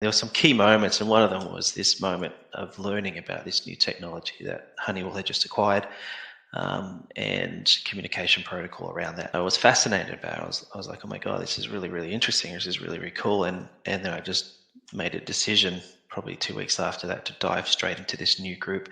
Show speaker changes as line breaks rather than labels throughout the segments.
There were some key moments, and one of them was this moment of learning about this new technology that Honeywell had just acquired, and communication protocol around that. I was fascinated about it. I was like, oh my God, this is really, really interesting. This is really, really cool. And then I just made a decision probably 2 weeks after that to dive straight into this new group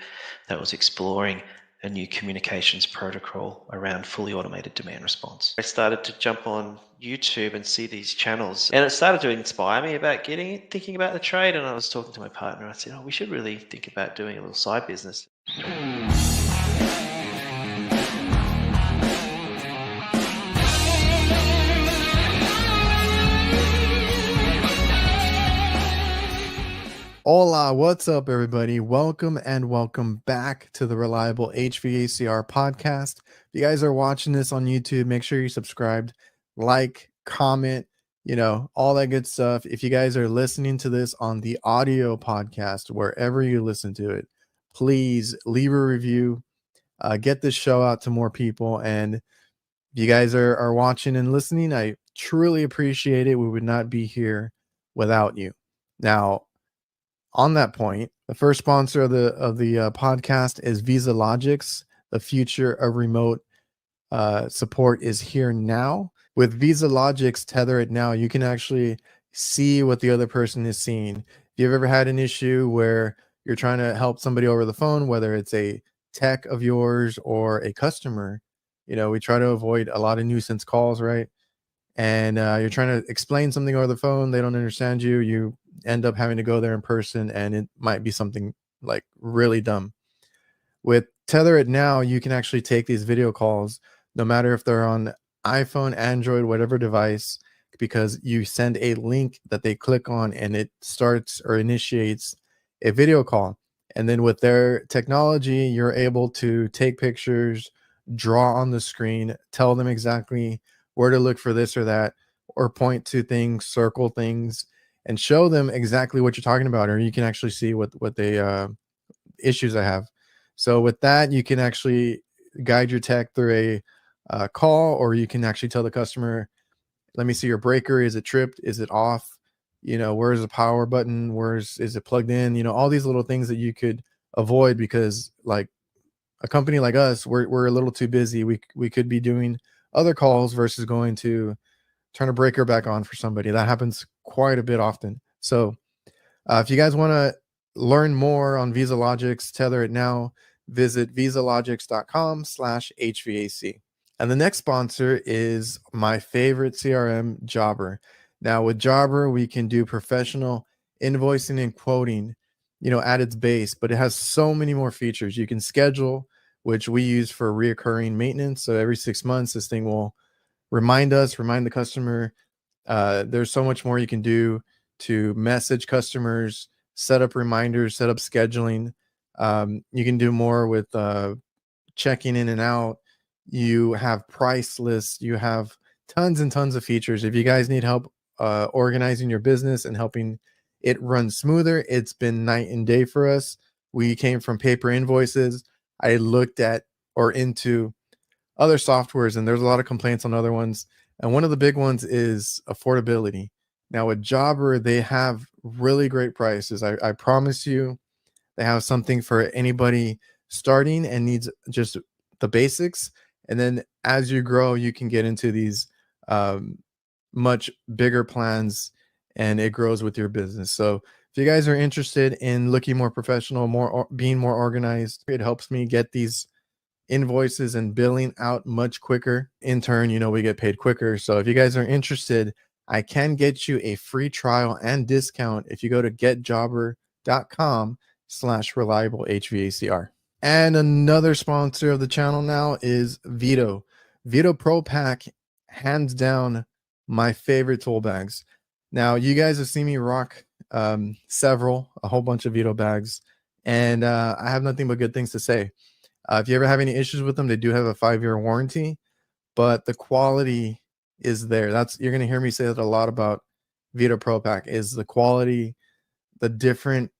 that was exploring a new communications protocol around fully automated demand response. I started to jump on YouTube and see these channels, and it started to inspire me about thinking about the trade. And I was talking to my partner. I said, "Oh, we should really think about doing a little side business."
Hola, what's up, everybody? Welcome and welcome back to the Reliable HVACR podcast. If you guys are watching this on YouTube, make sure you're subscribed, like, comment, all that good stuff. If you guys are listening to this on the audio podcast, wherever you listen to it, please leave a review, get this show out to more people. And if you guys are watching and listening, I truly appreciate it. We would not be here without you. Now, on that point, the first sponsor of the podcast is VisaLogix. The future of remote support is here now. With VisaLogix Tether It Now, you can actually see what the other person is seeing. If you've ever had an issue where you're trying to help somebody over the phone, whether it's a tech of yours or a customer, we try to avoid a lot of nuisance calls, right? And you're trying to explain something over the phone, they don't understand you, you end up having to go there in person, and it might be something like really dumb. With Tether It Now, you can actually take these video calls, no matter if they're on iPhone, Android, whatever device, because you send a link that they click on and it starts or initiates a video call. And then with their technology, you're able to take pictures, draw on the screen, tell them exactly where to look for this or that, or point to things, circle things, and show them exactly what you're talking about. Or you can actually see what they issues I have. So with that, you can actually guide your tech through a call, or you can actually tell the customer, let me see your breaker. Is it tripped? Is it off? Where's the power button? Is it plugged in? All these little things that you could avoid, because like a company like us, we're a little too busy. We could be doing other calls versus going to turn a breaker back on for somebody. That happens quite a bit often. So if you guys want to learn more on VisaLogix Tether It Now, visit visalogix.com/HVAC. And the next sponsor is my favorite CRM, Jobber. Now with Jobber, we can do professional invoicing and quoting, at its base, but it has so many more features. You can schedule, which we use for reoccurring maintenance. So every 6 months, this thing will remind the customer. There's so much more you can do to message customers, set up reminders, set up scheduling. You can do more with checking in and out. You have price lists. You have tons and tons of features. If you guys need help organizing your business and helping it run smoother, it's been night and day for us. We came from paper invoices. I looked at or into other softwares, and there's a lot of complaints on other ones. And one of the big ones is affordability. Now with Jobber, they have really great prices. I promise you, they have something for anybody starting and needs just the basics. And then as you grow, you can get into these much bigger plans, and it grows with your business. So if you guys are interested in looking more professional, being more organized, it helps me get these invoices and billing out much quicker. In turn, we get paid quicker. So if you guys are interested, I can get you a free trial and discount if you go to getjobber.com/reliable HVACR. And another sponsor of the channel now is Vito. Vito Pro Pack, hands down, my favorite tool bags. Now, you guys have seen me rock a whole bunch of Vito bags, and I have nothing but good things to say. If you ever have any issues with them, they do have a 5-year warranty, but the quality is there. You're going to hear me say that a lot about Vito Pro Pack, is the quality, the different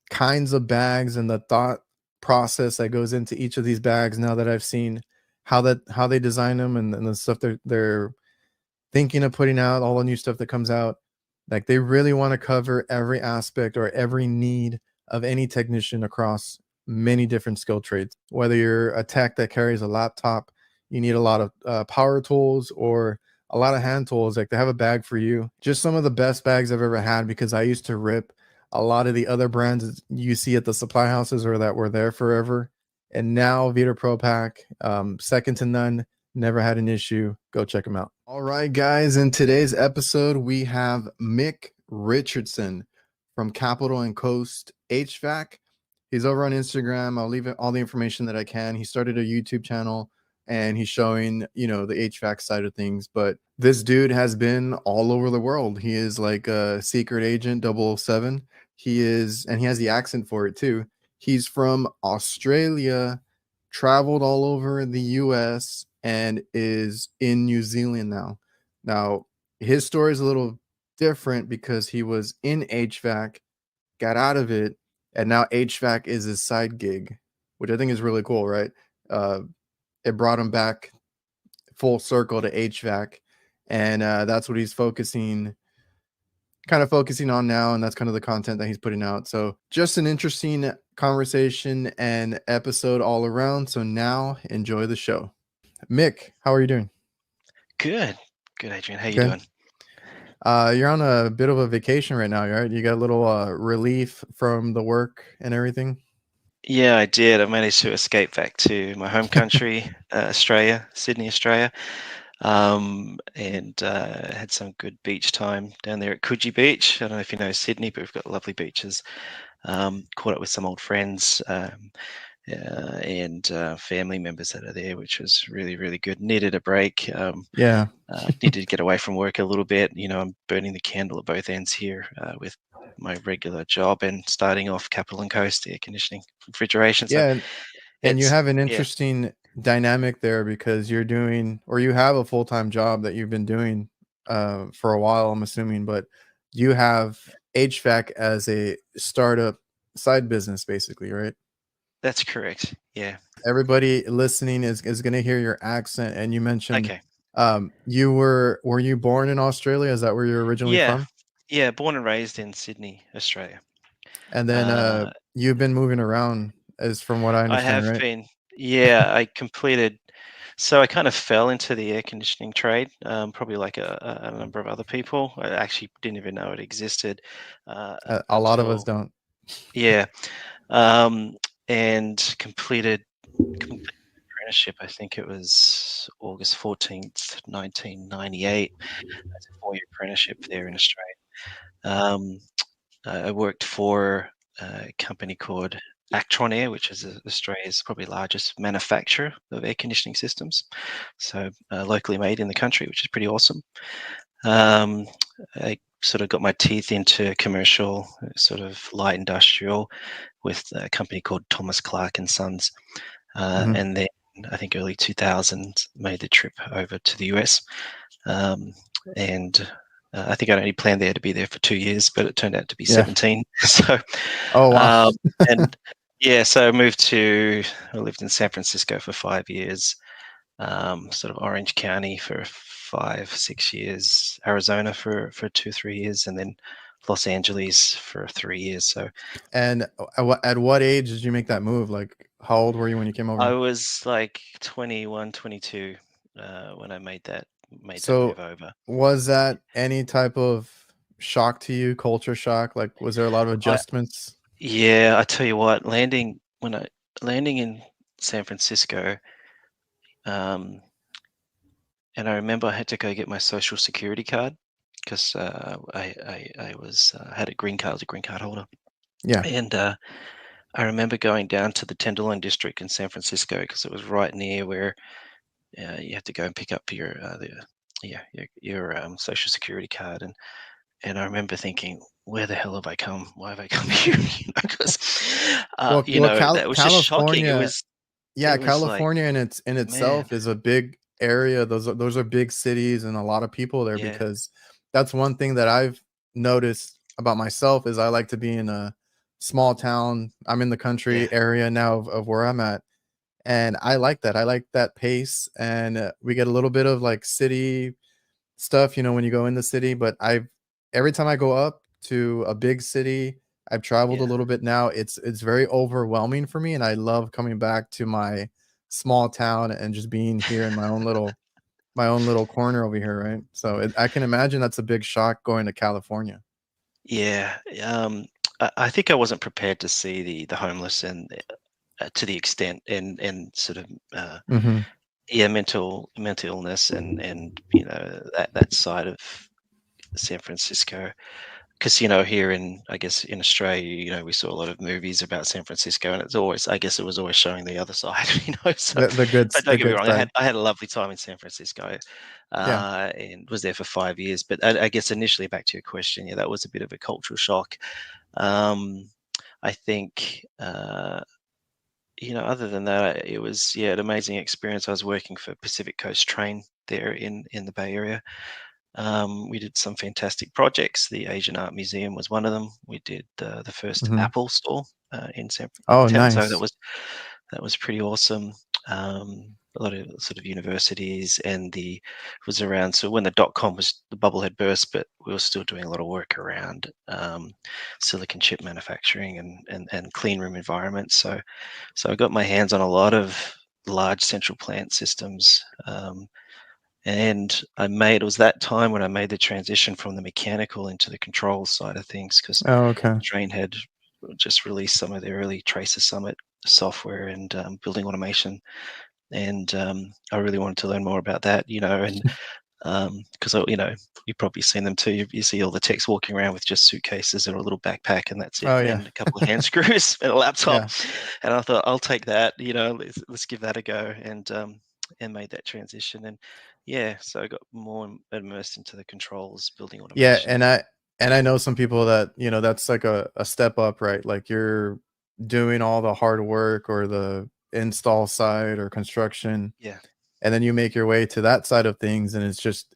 kinds of bags, and the thought process that goes into each of these bags. Now that I've seen how they design them, and the stuff they're thinking of putting out, all the new stuff that comes out, Like they really want to cover every aspect or every need of any technician across many different skill trades. Whether you're a tech that carries a laptop, you need a lot of power tools or a lot of hand tools. Like they have a bag for you. Just some of the best bags I've ever had, because I used to rip a lot of the other brands you see at the supply houses or that were there forever. And now Vita Pro Pack, second to none. Never had an issue. Go check them out. All right, guys. In today's episode, we have Mick Richardson from Capital and Coast HVAC. He's over on Instagram. I'll leave all the information that I can. He started a YouTube channel and he's showing, the HVAC side of things. But this dude has been all over the world. He is like a secret agent 007. He is, and he has the accent for it too. He's from Australia, traveled all over the US, and is in New Zealand now. Now, his story is a little different because he was in HVAC, got out of it, and now HVAC is his side gig, which I think is really cool, right? It brought him back full circle to HVAC, and that's what he's focusing on now, and that's kind of the content that he's putting out. So just an interesting conversation and episode all around. So now enjoy the show. Mick, how are you doing?
Good. Good, Adrian. How you
Okay.
doing?
You're on a bit of a vacation right now, right? You got a little relief from the work and everything.
Yeah, I did. I managed to escape back to my home country, Australia, Sydney, Australia, and had some good beach time down there at Coogee Beach. I don't know if you know Sydney, but we've got lovely beaches. Caught up with some old friends and family members that are there, which was really, really good. Needed a break.
Yeah.
Needed to get away from work a little bit. I'm burning the candle at both ends here with my regular job and starting off Capital and Coast air conditioning, refrigeration. So
Yeah. And you
it's
have an
yeah,
interesting dynamic there because you're doing, or you have a full-time job that you've been doing for a while, I'm assuming, but you have HVAC as a startup side business, basically, right?
that's correct. Yeah.
Everybody listening is going to hear your accent, and you mentioned
Okay.
were you born in Australia? Is that where you're originally
Yeah.
from?
Yeah. Born and raised in Sydney, Australia.
And then
Uh,
you've been moving around, as from what I
I
understand,
have
right?
been. Yeah, I completed. So I kind of fell into the air conditioning trade, probably like a number of other people. I actually didn't even know it existed
A lot of us
until
don't.
yeah, um, and completed apprenticeship. I think it was August 14th, 1998. That's a 4-year apprenticeship there in Australia. Um, I worked for a company called Actron Air, which is Australia's probably largest manufacturer of air conditioning systems. So locally made in the country, which is pretty awesome. Um, I sort of got my teeth into commercial, sort of light industrial, with a company called Thomas Clark and Sons,
Mhm.
and then I think early 2000 made the trip over to the US, and I think I'd only planned there to be there for 2 years, but it turned out to be
Yeah.
17. So,
Oh wow.
um, and yeah, so I lived in San Francisco for 5 years, sort of Orange County for 5, 6 years, Arizona for 2, 3 years, and then Los Angeles for 3 years. So
And at what age did you make that move? Like, how old were you when you came
I
over?
was like 21, 22 when I made that
So,
move over.
was that any type of shock to you, culture shock? Like, was there a lot of
I
adjustments?
Yeah, I tell you what, landing in San Francisco, um, and I remember I had to go get my social security card because I was had a green card, I was a green card holder,
Yeah.
and I remember going down to the Tenderloin district in San Francisco because it was right near where you had to go and pick up your social security card, and I remember thinking, where the hell have I come? Why have I come here? Because that was just shocking. It
California,
was
yeah,
it was like,
California in
man,
itself is a big area. Those are big cities and a lot of people there,
yeah,
because that's one thing that I've noticed about myself is I like to be in a small town. I'm in the
yeah,
country area now of where I'm at, and I like that. I like that pace, and we get a little bit of like city stuff, when you go in the city. But every time I go up to a big city, I've traveled a
Yeah.
little bit now. It's very overwhelming for me, and I love coming back to my small town and just being here in my own little corner over here, right? So I can imagine that's a big shock going to California.
Yeah. I think I wasn't prepared to see the homeless and to the extent and sort of
Hmm.
yeah, mental illness and you know that side of San Francisco. Because here in, I guess, in Australia, we saw a lot of movies about San Francisco, and it's always, I guess, it was always showing the other side. So, but don't
The
get me
good
wrong, I
side.
had I had a lovely time in San Francisco,
Yeah.
and was there for 5 years. But I guess initially, back to your question, yeah, that was a bit of a cultural shock. Um, I think, other than that, it was, yeah, an amazing experience. I was working for Pacific Coast Train there in the Bay Area. We did some fantastic projects. The Asian Art Museum was one of them. We did the first
Hmm.
Apple store in
Oh,
town, so
nice.
that was pretty awesome. A lot of sort of universities, and the was around. So when the was the bubble had burst, but we were still doing a lot of work around silicon chip manufacturing and clean room environments. So I got my hands on a lot of large central plant systems. And it was that time when I made the transition from the mechanical into the control side of things, because
Oh, okay.
Train had just released some of their early Tracer Summit software and building automation. And I really wanted to learn more about that, and because you've probably seen them too. You see all the techs walking around with just suitcases and a little backpack, and that's it,
Oh, yeah.
and a couple of hand screws and a laptop.
Yeah.
And I thought, I'll take that. Let's give that a go, and made that transition. And yeah, so I got more immersed into the controls, building
Yeah,
automation.
and I know some people that, that's like a step up, right? Like you're doing all the hard work or the install side or construction,
Yeah,
and then you make your way to that side of things, and it's just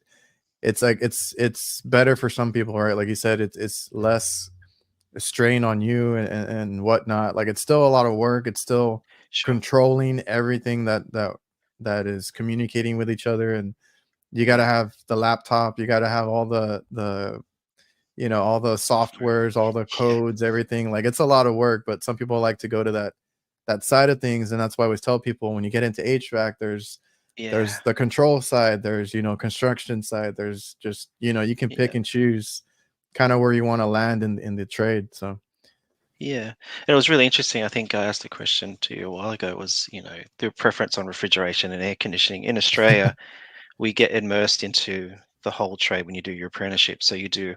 it's like it's better for some people, right? Like you said, it's less strain on you and whatnot. Like it's still a lot of work. It's still
sure.
controlling everything that is communicating with each other, and you got to
Yeah,
have the laptop. You got to have all the all the
software.
softwares, all the
Yeah,
codes, everything. Like it's a lot of work, but some people like to go to that side of things, and that's why I always tell people when you get into HVAC,
yeah,
there's the control side, there's construction side, there's just you can
yeah.
pick and choose kind of where you want to land in the trade. So
Yeah, and it was really interesting. I think I asked a question to you a while ago. Was their preference on refrigeration and air conditioning in Australia? We get immersed into the whole trade when you do your apprenticeship. So you do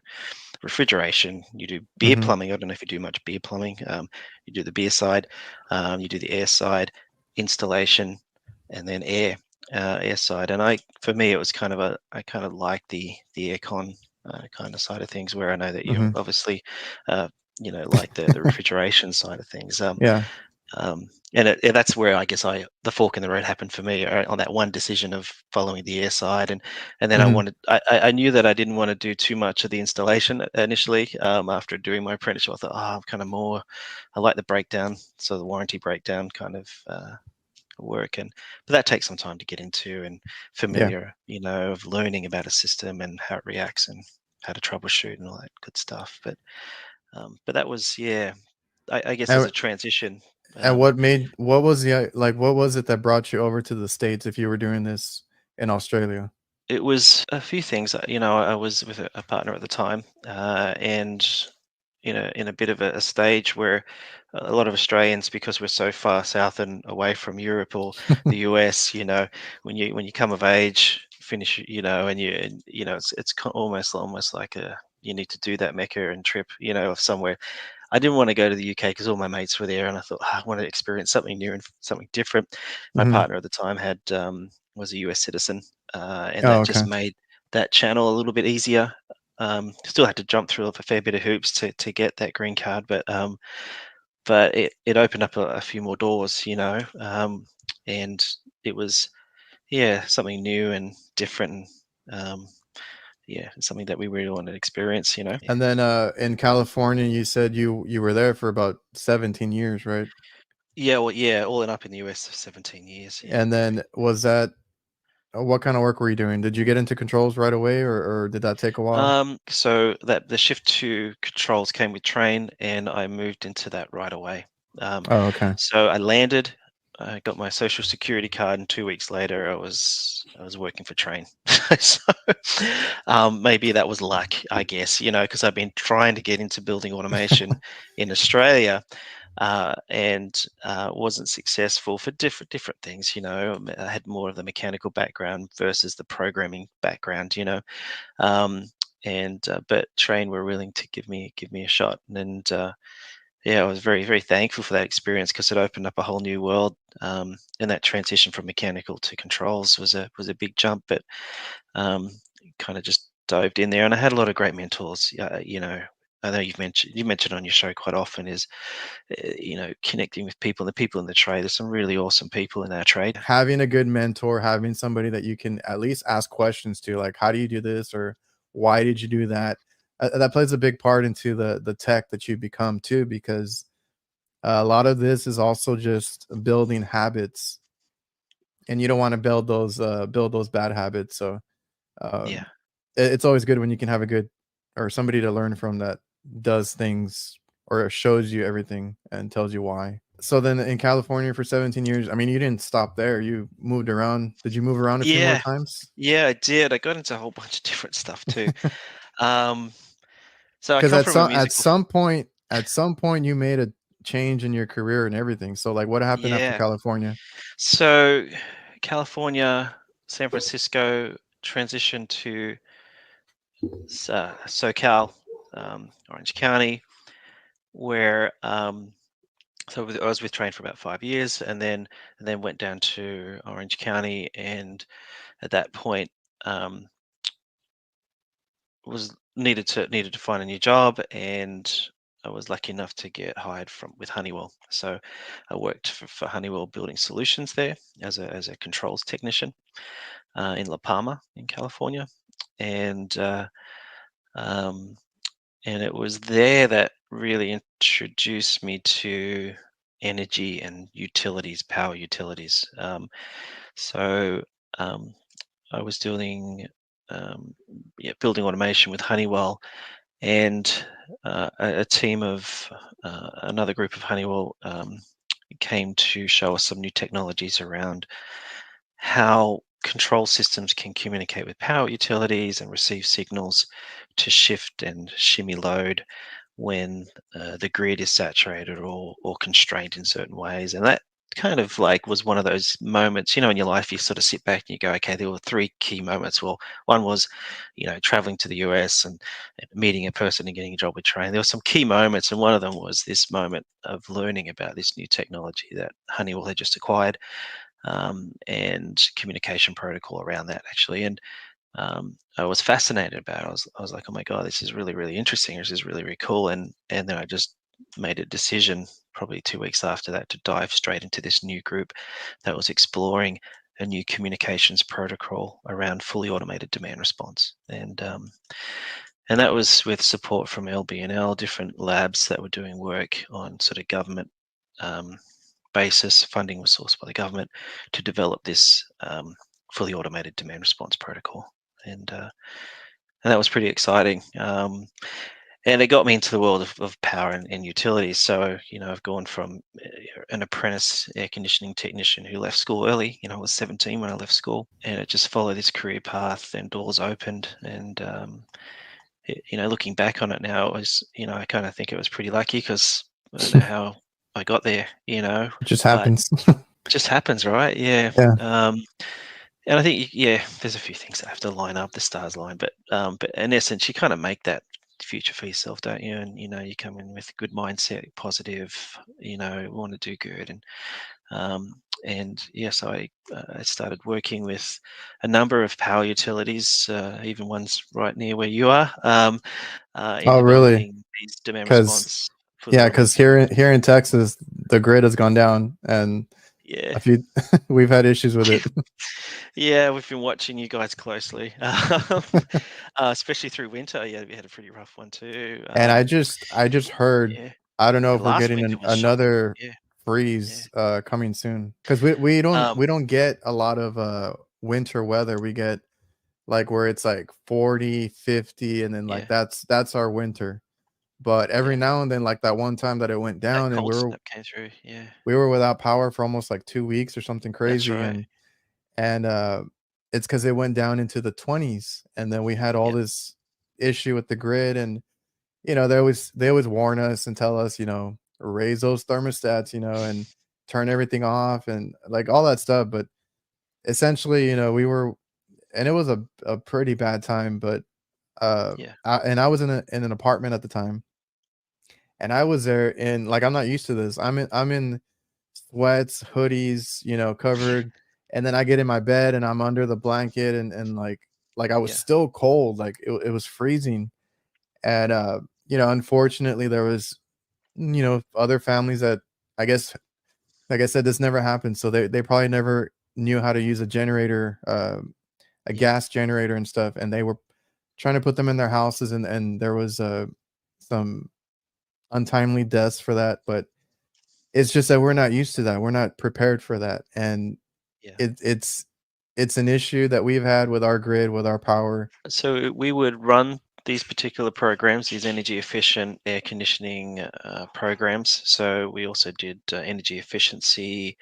refrigeration, you do beer
hmm.
plumbing. I don't know if you do much beer plumbing. You do the beer side, you do the air side, installation, and then air side. And for me, it was I kind of like the aircon kind of side of things, where I know that you
Hmm.
obviously, uh, like the refrigeration side of things.
Yeah.
And that's where I guess the fork in the road happened for me, on that one decision of following the air side. And then
Hmm.
I knew that I didn't want to do too much of the installation initially. After doing my apprenticeship, I thought, I'm kind of more, I like the breakdown, so the warranty breakdown kind of work. But that takes some time to get into, and
Yeah.
familiar, of learning about a system and how it reacts and how to troubleshoot and all that good stuff. But that was, yeah, I guess, as
and,
a transition.
and
um,
what was the like what was it that brought you over to the States if you were doing this in Australia?
It was a few things. I was with a partner at the time, and in a bit of a stage where a lot of Australians, because we're so far south and away from Europe or the US, when you come of age, finish, it's almost like you need to do that Mecca and trip, of somewhere. I didn't want to go to the UK because all my mates were there, and I thought, I want to experience something new and something different. My
Hmm.
partner at the time was a US citizen, and
Oh,
that just
okay.
made that channel a little bit easier. Still had to jump through a fair bit of hoops to get that green card, but it opened up a few more doors, and it was, yeah, something new and different. Um, yeah, something that we really wanted to experience. Yeah.
And then in California, you said you were there for about 17 years, right?
Yeah, well, yeah, all in up in the US, 17 years. Yeah.
And then was that What kind of work were you doing? Did you get into controls right away, or did that take a while?
So that the shift to controls came with train, and I moved into that right away. Um,
Oh, okay.
so I landed, I got my social security card, and 2 weeks later, I was working for train. So maybe that was luck, I guess, because I've been trying to get into building automation in Australia, and wasn't successful for different things. I had more of the mechanical background versus the programming background. Um, and but Train were willing to give me a shot, and yeah, I was very very thankful for that experience because it opened up a whole new world. And that transition from mechanical to controls was a big jump, but kind of just dived in there, and I had a lot of great mentors. I know you mentioned on your show quite often is connecting with people and the people in the trade. There's some really awesome people in our trade.
Having a good mentor, having somebody that you can at least ask questions to, like, how do you do this, or why did you do that? That plays a big part into the tech that you become too, because a lot of this is also just building habits, and you don't want to build those bad habits. So
Yeah.
um, it's always good when you can have a good or somebody to learn from that does things or shows you everything and tells you why. So then in California for 17 years, I mean, you didn't stop there. You moved around. Did you move around a few more
Yeah.
times?
Yeah, I did. I got into a whole bunch of different stuff too. Um, so I
Because
come
at
from a
some at
musical.
some point at some point you made a change in your career and everything. So like, what happened after
Yeah.
California?
So California, San Francisco, transitioned to SoCal, Orange County, where I was with Train for about 5 years, and then went down to Orange County, and at that point, um, was needed to find a new job, and I was lucky enough to get hired from with Honeywell. So I worked for Honeywell Building Solutions there as a controls technician in La Palma in California, and um, and it was there that really introduced me to energy and utilities, power utilities. So um, I was doing building automation with Honeywell, and a team of another group of Honeywell came to show us some new technologies around how control systems can communicate with power utilities and receive signals to shift and shimmy load when the grid is saturated or constrained in certain ways. And that kind of like was one of those moments, in your life, you sort of sit back and you go, okay, there were three key moments. Well, one was, traveling to the US and meeting a person and getting a job with Train. There were some key moments, and one of them was this moment of learning about this new technology that Honeywell had just acquired, and communication protocol around that actually. And I was fascinated about it. I was like, oh my god, this is really really interesting. This is really really cool. And then I just made a decision probably 2 weeks after that to dive straight into this new group that was exploring a new communications protocol around fully automated demand response. And that was with support from LB&L, different labs that were doing work on sort of government um, basis. Funding was sourced by the government to develop this fully automated demand response protocol, and that was pretty exciting. And it got me into the world of power and utilities. So I've gone from an apprentice air conditioning technician who left school early. I was 17 when I left school, and it just followed this career path, and doors opened. And looking back on it now, it was I kind of think it was pretty lucky because I don't know how I got there.
It just
But
happens.
just happens, right? Yeah.
Yeah.
And I think, yeah, there's a few things that have to line up, the stars line, but in essence, you kind of make that future for yourself, don't you? And you come in with a good mindset, positive, want to do good, and yes, I started working with a number of power utilities, even ones right near where you are, in
Oh, really?
developing these demand
Because
response fully
yeah,
automated
because
demand
here in
response.
Texas, the grid has gone down, and
Yeah.
a few we've had issues with it.
Yeah, we've been watching you guys closely, especially through winter. Yeah, we had a pretty rough one too.
And I just heard,
Yeah,
I don't know
yeah.
if we're
Last
getting
winter was shocking.
another
Yeah, yeah.
freeze coming soon, because we don't
Um,
we don't get a lot of winter weather. We get like where it's like 40, 50, and then like
Yeah.
that's our winter. But every
Yeah.
now and then, like that one time that it went
That
down and
cold snap came through. Yeah.
we were without power for almost like 2 weeks or something
That's
crazy,
right.
and it's because it went down into the 20s, and then we had all
Yeah.
this issue with the grid, and they always warn us and tell us, raise those thermostats, and turn everything off and like all that stuff. But essentially, we were, and it was a pretty bad time. But
Yeah.
I was in an apartment at the time, and I was there in like I'm not used to this. I'm in sweats, hoodies, covered, and then I get in my bed and I'm under the blanket, and like I was
Yeah.
still cold, like it was freezing. And unfortunately there was other families that, I guess, like I said, this never happened, so they probably never knew how to use a generator, a
Yeah.
gas generator and stuff, and they were trying to put them in their houses, and there was some untimely deaths for that. But it's just that we're not used to that. We're not prepared for that. And
Yeah.
it's an issue that we've had with our grid, with our power.
So we would run these particular programs, these energy efficient air conditioning programs. So we also did energy efficiency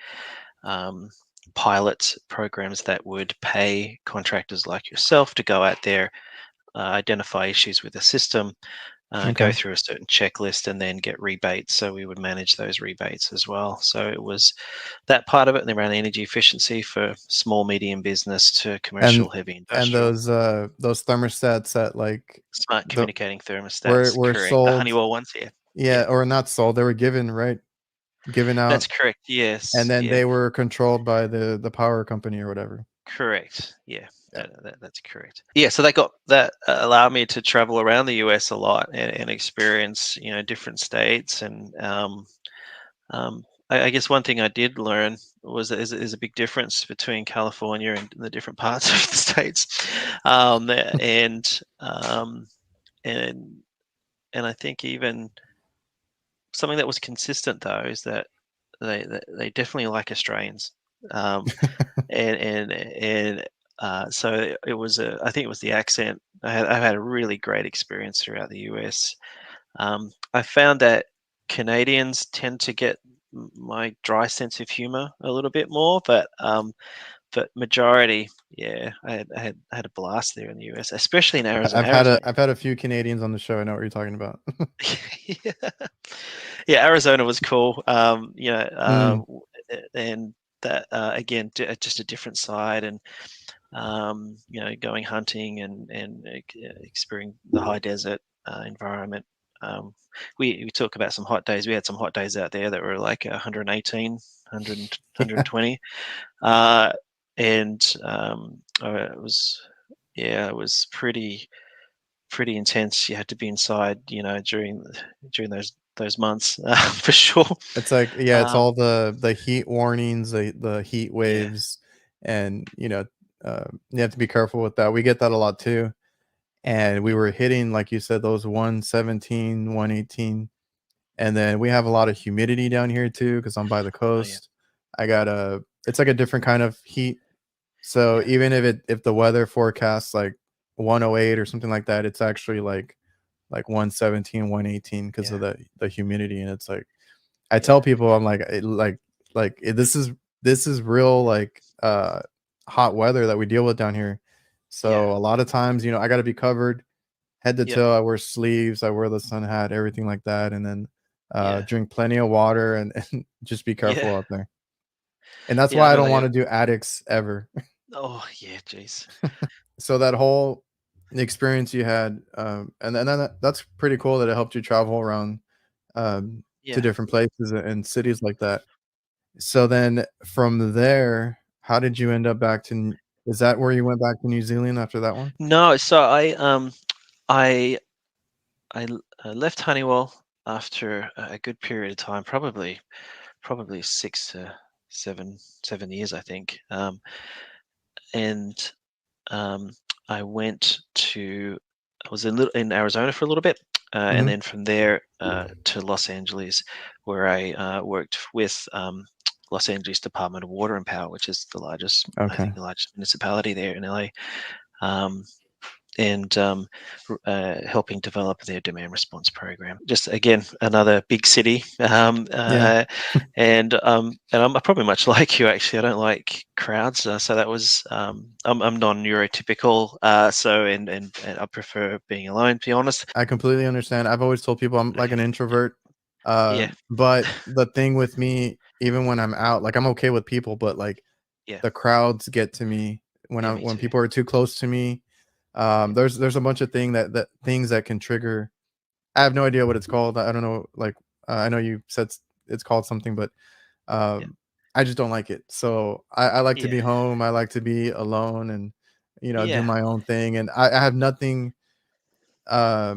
um, pilot programs that would pay contractors like yourself to go out there, identify issues with the system, go
Okay.
through a certain checklist, and then get rebates. So we would manage those rebates as well. So it was that part of it, and then around energy efficiency for small, medium business to
And
commercial, heavy
and
industrial.
those thermostats that like
Smart
the
communicating
were
thermostats,
were
correct. The
sold,
Honeywell ones, yeah.
yeah,
Yeah,
or not sold, they were given, right? Given
that's
out,
correct.
and
Yes,
then
yeah,
they were controlled by the power company or whatever.
correct. Yeah,
Yeah.
that's correct. Yeah, so they got that allowed me to travel around the US a lot and experience, different states. And I guess one thing I did learn was that there's a big difference between California and the different parts of the states. Um, and um, and and I think even something that was consistent though is that they definitely like Australians, and so it was I think it was the accent. I've had a really great experience throughout the US. I found that Canadians tend to get my dry sense of humor a little bit more, but majority, yeah, I had a blast there in the US, especially in Arizona. Arizona,
I've had a few Canadians on the show. I know what you're talking about.
yeah. Yeah, Arizona was cool.
Mm,
And that again, just a different side, and going hunting and experiencing the high desert environment. Um, we talk about some hot days. We had some hot days out there that were like 118, 100,
yeah.
120, uh, and it was yeah, it was pretty intense. You had to be inside, during those months for sure.
It's like, yeah, it's
Um,
all the heat warnings, the heat
yeah,
waves, and you have to be careful with that. We get that a lot too, and we
yeah,
were hitting, like you said, those 117, 118, and then we have a lot of humidity down here too because I'm by the
oh yeah,
coast. I got a It's like a different kind of heat. So
yeah,
even if the weather forecasts like 108 or something like that, it's actually like 117, 118 because
yeah,
of the humidity, and it's like I
yeah,
tell people, I'm like, this is real, like hot weather that we deal with down here.
yeah,
So a lot of times, I got to be covered head to
yep,
toe. I wear sleeves, I wear the sun hat, everything like that, and then
yeah,
drink plenty of water, and just be
yeah,
careful out there. And that's
yeah. I
why I
know
don't
they.
want to do attics ever.
Oh yeah, jeez.
So that whole experience you had, and then that's pretty cool that it helped you travel around to
Yeah.
different places and cities like that. So then from there, how did you end up back to is that where you went back to New Zealand after that one?
No, so I left Honeywell after a good period of time, probably 6 to 7 years, I think. And um, I went to I was in Arizona for a little bit, and
Mhm.
then from there to Los Angeles, where I worked with Los Angeles Department of Water and Power, which is the largest, I
Okay.
think, the largest municipality there in LA. And helping develop their demand response program. Just again, another big city,
Yeah.
and I'm probably much like you actually. I don't like crowds, so that was I'm non-neurotypical, so and I prefer being alone, to be honest.
I completely understand. I've always told people I'm like an introvert.
Yeah,
But the thing with me, even when I'm out, like I'm okay with people, but like
yeah,
the crowds get to me
yeah, me
when
too.
people are too close to me.
Yeah,
There's a bunch of things that can trigger. I have no idea what it's called. I don't know. Like I know you said it's called something, but
yeah,
I just don't like it. So I like to
yeah,
be home. I like to be alone and do
yeah,
my own thing. And I have nothing. I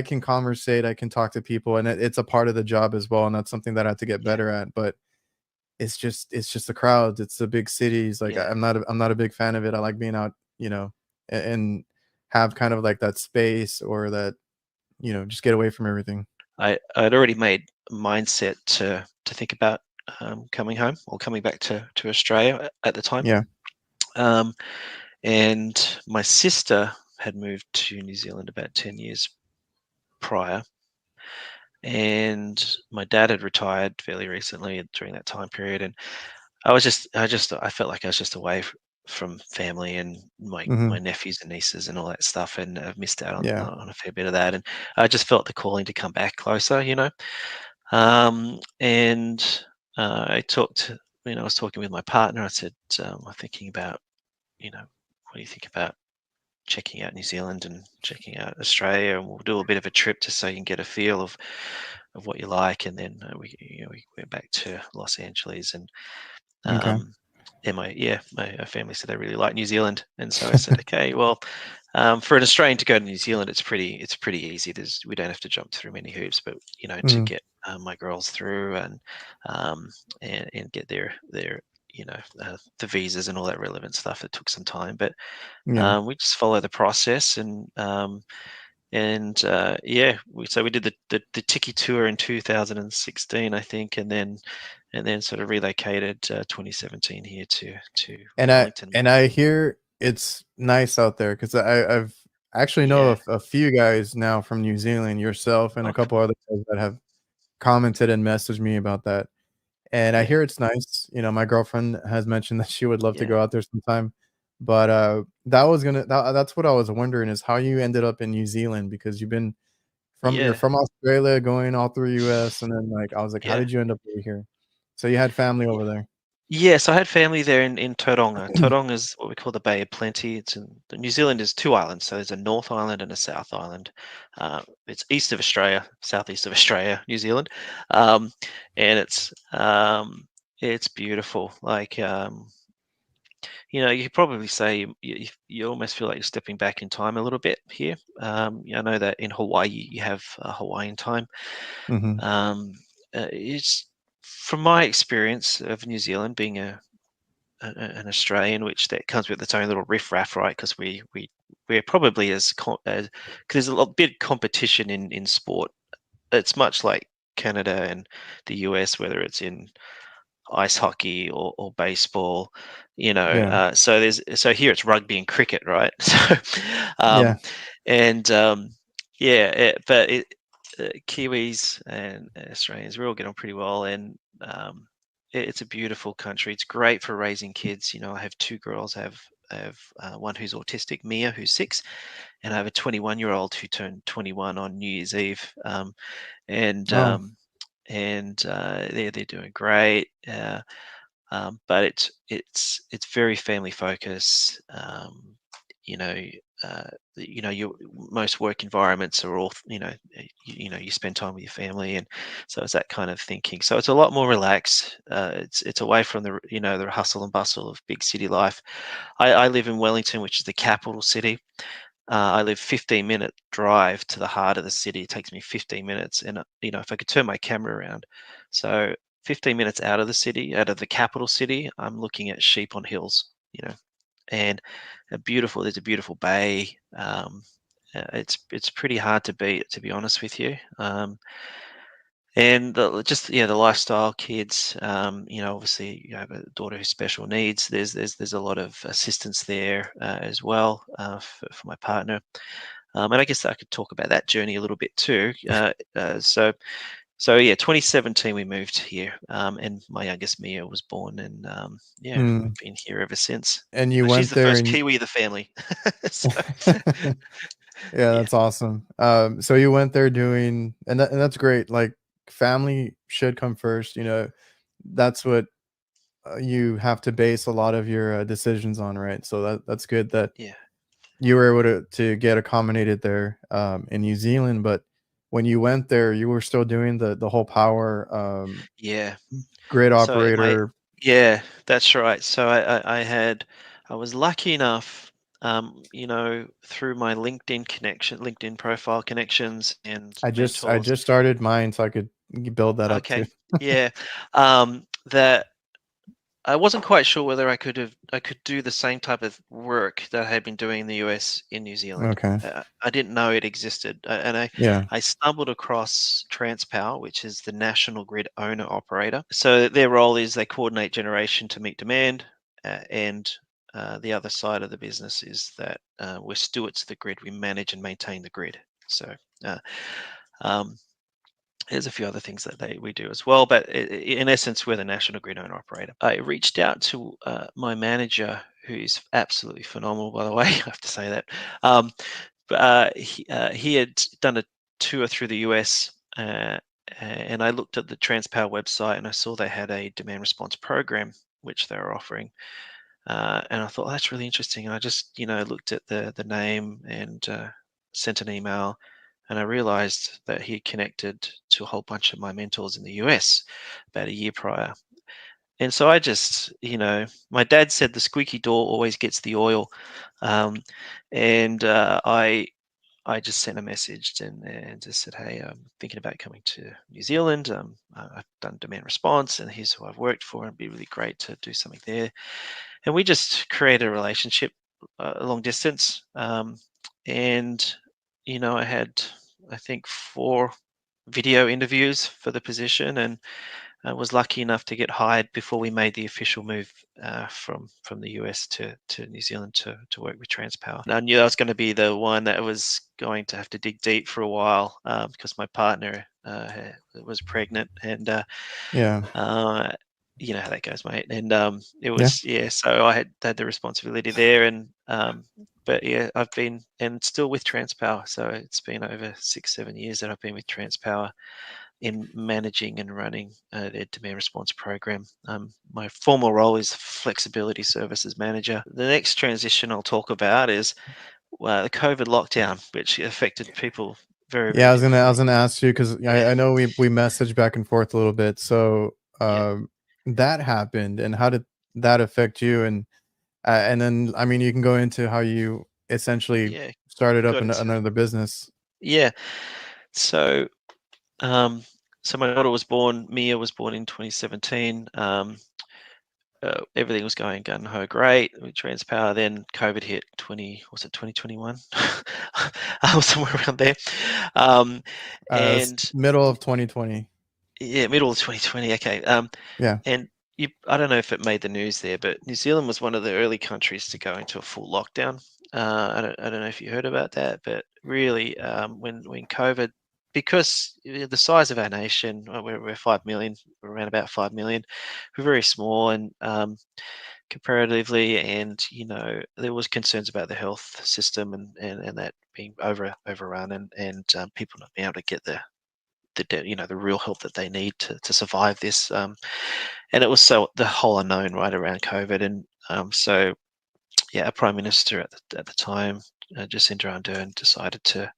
can conversate. I can talk to people, and it's a part of the job as well. And that's something that I have to get
yeah,
better at. But it's just the crowds. It's the big cities. Like
yeah.
I'm not a big fan of it. I like being out, and have kind of like that space or that, just get away from everything.
I'd already made a mindset to think about coming home or coming back to Australia at the time.
Yeah.
Um, and my sister had moved to New Zealand about 10 years prior, and my dad had retired fairly recently during that time period, and I felt like I was just away from family and my
Mhm.
nephews and nieces and all that stuff, and I've missed out
Yeah.
on a fair bit of that, and I just felt the calling to come back closer, and I talked, I was talking with my partner. I said, I'm thinking about, what do you think about checking out New Zealand and checking out Australia, and we'll do a bit of a trip just so you can get a feel of what you like. And then we went back to Los Angeles, and
Okay.
um, my family said they really like New Zealand, and so I said, okay, well, for an Australian to go to New Zealand, it's pretty easy. We don't have to jump through many hoops, but to
Mhm.
get my girls through um, and get their the visas and all that relevant stuff, it took some time, but
Yeah.
we just follow the process, and yeah, we did the Tiki tour in 2016, I think, and then sort of relocated 2017 here to
And
Wellington.
I hear it's nice out there because I've actually know
Yeah.
a few guys now from New Zealand, yourself and a
Okay.
couple other guys that have commented and messaged me about that. And I
Yeah.
hear it's nice. My girlfriend has mentioned that she would love to
Yeah.
go out there sometime. But that's what I was wondering is how you ended up in New Zealand because you're
Yeah.
from Australia going all through US and then like I was like, how
Yeah.
did you end up over here? So you had family over there.
Yes, I had family there in Tauranga. Tauranga is what we call the Bay of Plenty. New Zealand is two islands, so there's a North Island and a South Island. It's east of Australia, southeast of Australia, New Zealand, um, and it's beautiful. Like you could probably say you almost feel like you're stepping back in time a little bit here. I know that in Hawaii you have Hawaiian time.
Mhm.
Um, it's from my experience of New Zealand being an Australian, which that comes with its own little riff-raff, right? Because we're probably as 'cause there's a lot big competition in sport. It's much like Canada and the US, whether it's in ice hockey or baseball,
Yeah.
so here it's rugby and cricket, right? So,
Yeah.
um, and yeah, Kiwis and Australians, we all get on pretty well, and it's a beautiful country. It's great for raising kids. I have two girls. I have one who's autistic, Mia, who's 6, and I have a 21-year-old who turned 21 on New Year's Eve. And
Oh,
they're doing great. But it's very family focused. You know, your most work environments are all you spend time with your family, and so it's that kind of thinking. So it's a lot more relaxed. It's away from the hustle and bustle of big city life. I live in Wellington, which is the capital city. I live 15-minute drive to the heart of the city. It takes me 15 minutes, and if I could turn my camera around, so 15 minutes out of the city, out of the capital city, I'm looking at sheep on hills. And there's a beautiful bay. It's pretty hard to beat, to be honest with you. And just the lifestyle, kids. Obviously you have a daughter who's special needs. There's a lot of assistance there as well for my partner. And I guess I could talk about that journey a little bit too. So yeah, 2017 we moved here, and my youngest Mia was born, and yeah,
Mm.
been here ever since.
And you
She's
went
the
there
first
and
Kiwi of the family. So
yeah,
yeah,
that's awesome. So you went there doing, and that's great. Like, family should come first. That's what you have to base a lot of your decisions on, right? So that's good that
yeah,
you were able to get accommodated there in New Zealand. But when you went there, you were still doing the whole power
yeah.
grid
So
operator.
yeah, that's right. So I was lucky enough, through my LinkedIn profile connections and
I
mentors.
just started mine, so I could build that up too.
Okay, yeah, that I wasn't quite sure whether I could do the same type of work that I had been doing in the US in New Zealand.
Okay.
I didn't know it existed, and
Yeah.
I stumbled across Transpower, which is the national grid owner operator. So their role is they coordinate generation to meet demand, and the other side of the business is that we're stewards of the grid. We manage and maintain the grid. So. Uh, um, there's a few other things that we do as well, but in essence, we're the national grid owner operator. I reached out to my manager, who's absolutely phenomenal, by the way. I have to say that. He had done a tour through the US, and I looked at the Transpower website, and I saw they had a demand response program which they were offering, and I thought, oh, that's really interesting. And I just looked at the name and sent an email, and I realized that he had connected to a whole bunch of my mentors in the US about a year prior. And so I just, my dad said the squeaky door always gets the oil, um, and I just sent a message and just said, hey, I'm thinking about coming to New Zealand. I've done demand response, and here's who I've worked for, and it'd be really great to do something there. And we just created a relationship, long distance, and I had, I think, 4 video interviews for the position, and I was lucky enough to get hired before we made the official move from the US to New Zealand to work with Transpower. And I knew I was going to be the one that was going to have to dig deep for a while, because my partner was pregnant, and
Yeah.
you know how that goes, mate. And it
Yeah.
was, yeah. So I had the responsibility there, and but yeah, I've been and still with Transpower. So it's been over 6-7 years that I've been with Transpower in managing and running their demand response program. My formal role is flexibility services manager. The next transition I'll talk about is the COVID lockdown, which affected people very, very
Yeah, I
differently.
was gonna ask you because
Yeah,
I know we messaged back and forth a little bit. So
yeah,
that happened, and how did that affect you? And then, I mean, you can go into how you essentially
yeah.
started up
Got into it.
another business.
Yeah. So, um, so my daughter was born. Mia was born in 2017. Everything was going gun ho great with Transpower. Then COVID hit. 2021? I was somewhere around there. Um, and
Middle of 2020.
yeah, middle of 2020. Okay.
Yeah.
And I don't know if it made the news there, but New Zealand was one of the early countries to go into a full lockdown. I don't know if you heard about that, but really, when COVID, because the size of our nation, we're 5 million, we're around about 5 million, we're very small and comparatively, and there was concerns about the health system and that being overrun and people not being able to get the real help that they need to survive this. And it was so the whole unknown right around COVID, and so yeah, our prime minister at the time, Jacinda Ardern, decided to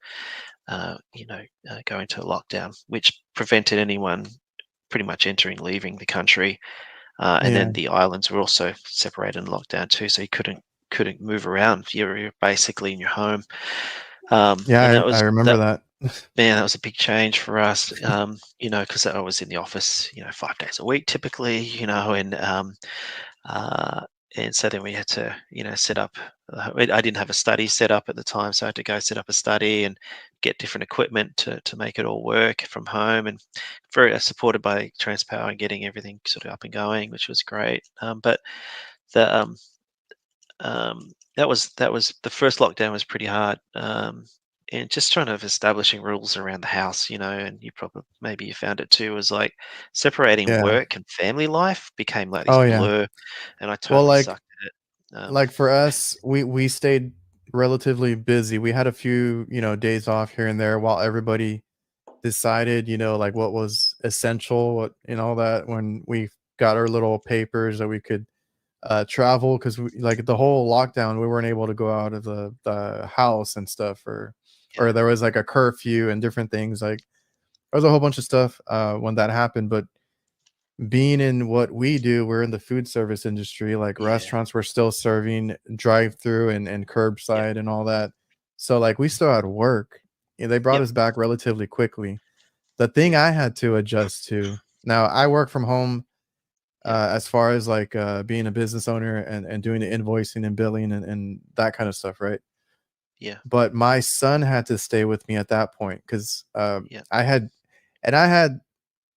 go into a lockdown, which prevented anyone pretty much entering, leaving the country, and
Yeah.
then the islands were also separated and locked down too, so you couldn't move around. You're basically in your home, and
Yeah,
that
I
was
remember
that.
that.
Man, that was a big change for us, because I was in the office, 5 days a week typically, and uh, And so then we had to, set up. I didn't have a study set up at the time, so I had to go set up a study and get different equipment to make it all work from home, and very supported by Transpower and getting everything sort of up and going, which was great. But the that was the first lockdown was pretty hard, and just trying to establishing rules around the house, and you probably maybe you found it too, was like separating
Yeah.
work and family life became like this
Oh yeah.
blur, and I
Well,
totally sucked at it.
for us, we stayed relatively busy. We had a few, days off here and there while everybody decided, like what was essential, what and all that when we got our little papers that we could travel because like the whole lockdown, we weren't able to go out of the house and stuff,
Yeah,
or there was like a curfew and different things. Like there was a whole bunch of stuff when that happened. But being in what we do, we're in the food service industry. Like
yeah,
restaurants were still serving drive through and
yep,
curbside and all that. So like we still had work. They brought
yep,
us back relatively quickly. The thing
yeah,
I had to adjust to now, I work from home
yep,
as far as like being a business owner and doing the invoicing and billing and that kind of stuff, right?
yeah,
But my son had to stay with me at that point because
yeah,
I had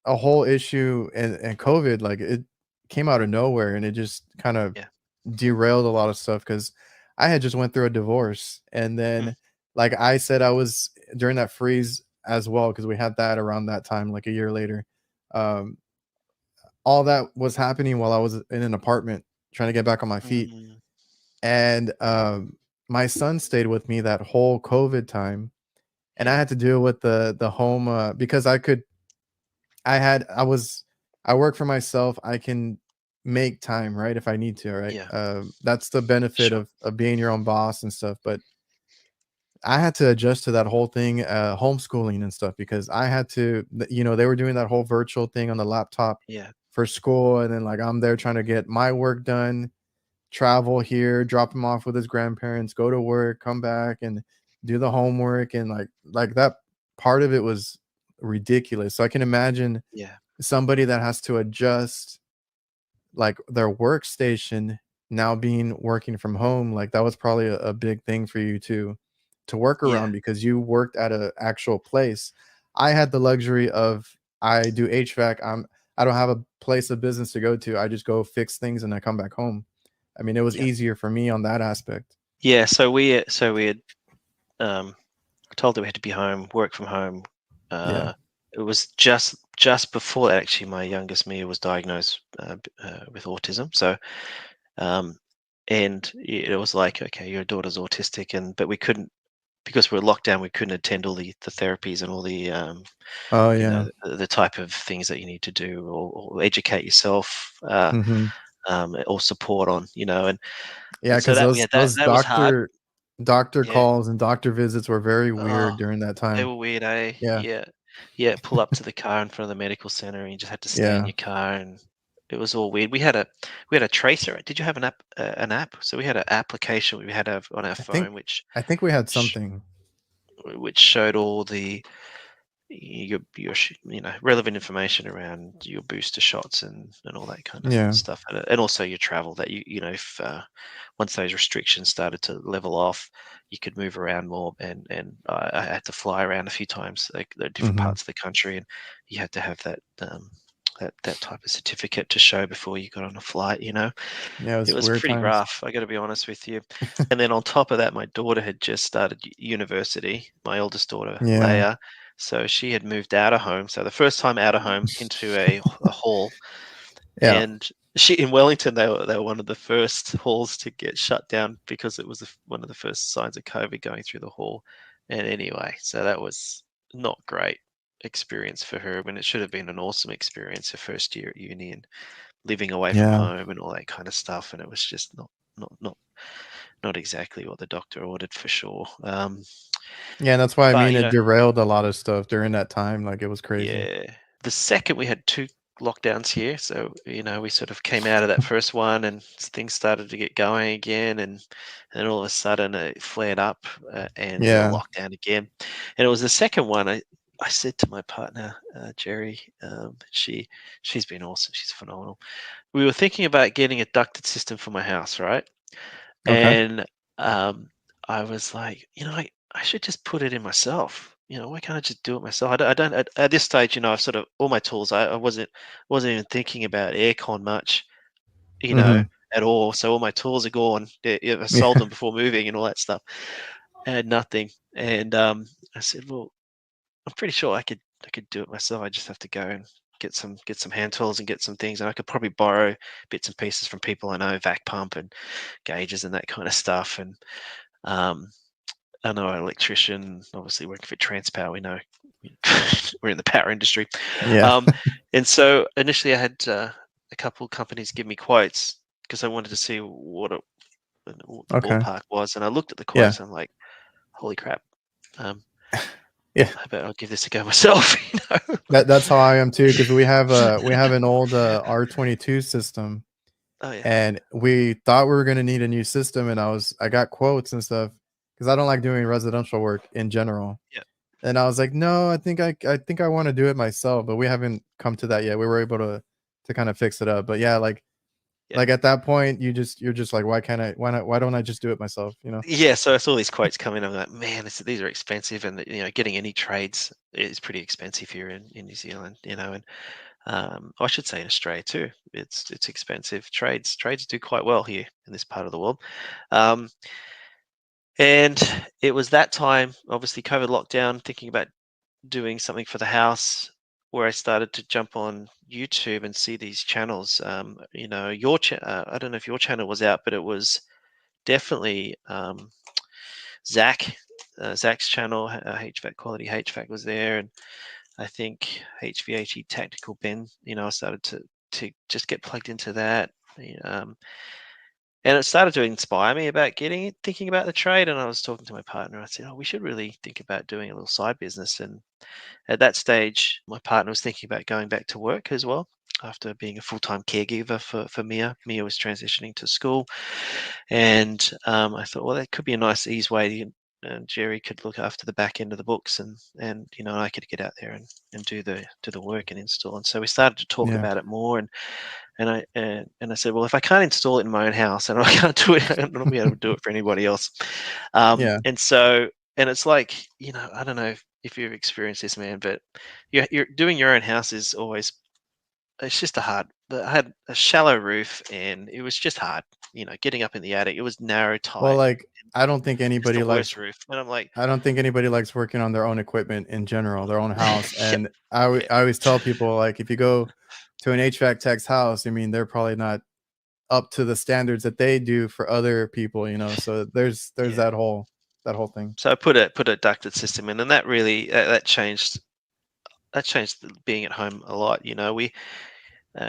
a whole issue and COVID, like it came out of nowhere and it just kind of
yeah,
derailed a lot of stuff because I had just went through a divorce and
mm,
then like I said, I was during that freeze as well because we had that around that time, like a year later. Um, all that was happening while I was in an apartment trying to get back on my feet.
mm,
And my son stayed with me that whole COVID time, and I
yeah,
had to deal with the home because I work for myself. I can make time, right, if I need to, right?
yeah,
That's the benefit
sure,
of being your own boss and stuff. But I had to adjust to that whole thing, homeschooling and stuff, because I had to, they were doing that whole virtual thing on the laptop
yeah,
for school, and then like I'm there trying to get my work done, travel here, drop him off with his grandparents, go to work, come back and do the homework, and like that part of it was ridiculous. So I can imagine
yeah,
somebody that has to adjust like their workstation now being working from home, like that was probably a big thing for you to work
yeah,
around because you worked at a actual place. I had the luxury of I do HVAC. I don't have a place of business to go to. I just go fix things and I come back home. I mean, it was
yeah,
easier for me on that aspect.
yeah. So we had um, told that we had to be home, work from home.
Yeah.
Uh, it was just before actually my youngest Mia was diagnosed with autism. So and it was like, okay, your daughter's autistic, and but we couldn't, because we're locked down. We couldn't attend all the therapies and all the
Oh yeah.
the type of things that you need to do, or educate yourself,
Mhm.
or support on,
Yeah,
and so
because
that we
those
had that
those
that was hard.
doctor
Yeah.
calls and doctor visits were very
Oh,
weird during that
they
time.
were weird, eh?
Yeah.
Yeah. Yeah, pull up to the car in front of the medical center, and you just had to stay in
Yeah.
your car, and it was all weird. We had a tracer. Did you have an app? So we had an application we had on our
I think
phone, which
I think we had
sh
something.
which showed all the relevant information around your booster shots and all that kind of
Yeah.
stuff, and also your travel, that if once those restrictions started to level off, you could move around more, and I had to fly around a few times, like the different
Mhm.
parts of the country, and you had to have that type of certificate to show before you got on a flight.
Yeah, it
It
was
was
weird
pretty
times.
rough, I got to be honest with you. And then on top of that, my daughter had just started university, my oldest daughter,
Yeah.
Leia. So she had moved out of home. So the first time out of home into a hall.
Yeah.
And in Wellington, they were one of the first halls to get shut down because it was one of the first signs of COVID going through the hall. And anyway, so that was not great experience for her. I mean, it should have been an awesome experience, her first year at uni and living away from
Yeah.
home and all that kind of stuff. And it was just not exactly what the doctor ordered, for sure.
Yeah, and that's why I
But
mean it derailed a lot of stuff during that time, like, it was crazy.
yeah, the second we had two lockdowns here, so we sort of came out of that first one, and things started to get going again, and then all of a sudden it flared up, and we got
Yeah.
locked down again. And it was the second one. I said to my partner, Jerry, she's been awesome. She's phenomenal. We were thinking about getting a ducted system for my house, right?
Okay.
And um, I was like, I should just put it in myself. Why can't I just do it myself? I don't at this stage, I've sort of all my tools. I wasn't even thinking about aircon much, you know,
Mm-hmm.
at all. So all my tools are gone. I sold
Yeah.
them before moving and all that stuff. I had nothing, and I said, well, I'm pretty sure I could do it myself. I just have to go and get some hand tools and get some things, and I could probably borrow bits and pieces from people I know, vac pump and gauges and that kind of stuff. And um, I know an electrician, obviously working for Transpower. We know we're in the power industry,
Yeah.
um, and so initially I had a couple of companies give me quotes because I wanted to see what the
Okay.
ballpark was, and I looked at the
Yeah.
quotes. And I'm like, holy crap! Um,
Yeah.
I bet I'll give this a go myself.
That's how I am too, because we have an old R22 system,
Oh yeah,
and we thought we were gonna need a new system, and I got quotes and stuff because I don't like doing residential work in general.
yeah,
And I was like, no, I think I want to do it myself, but we haven't come to that yet. We were able to kind of fix it up. But yeah,
yeah.
like at that point, you're just like, why can't I? Why don't I just do it myself? You know?
Yeah, so I saw these quotes come in. I'm like, man, these are expensive, and getting any trades is pretty expensive here in New Zealand. And I should say in Australia too. It's expensive. Trades do quite well here in this part of the world. Um, and it was that time, obviously, COVID lockdown, thinking about doing something for the house, where I started to jump on YouTube and see these channels. I don't know if your channel was out, but it was definitely Zach. Zach's channel, HVAC Quality HVAC, was there, and I think HVAC Tactical Ben. I started to just get plugged into that, um, and it started to inspire me about thinking about the trade. And I was talking to my partner. I said, "Oh, we should really think about doing a little side business." And at that stage, my partner was thinking about going back to work as well after being a full-time caregiver for Mia. Mia was transitioning to school, and I thought, well, that could be a nice ease way. Jerry could look after the back end of the books, and I could get out there and do the work and install. And so we started to talk
Yeah.
about it more, and I said, well, if I can't install it in my own house, and I can't do it, I'm not be able to do it for anybody else.
Yeah.
And it's like, I don't know if you've experienced this, man, but you're doing your own house is always, it's just I had a shallow roof, and it was just hard, getting up in the attic. It was narrow,
Well,
tight,
like
just the worst roof. And I'm like,
I don't think anybody likes working on their own equipment in general, their own house.
yeah,
And
yeah,
I always tell people, like, if you go to an HVAC tech's house, I mean, they're probably not up to the standards that they do for other people, you know. So there's
yeah.
that whole thing.
So I put a ducted system in, and that really that changed being at home a lot. We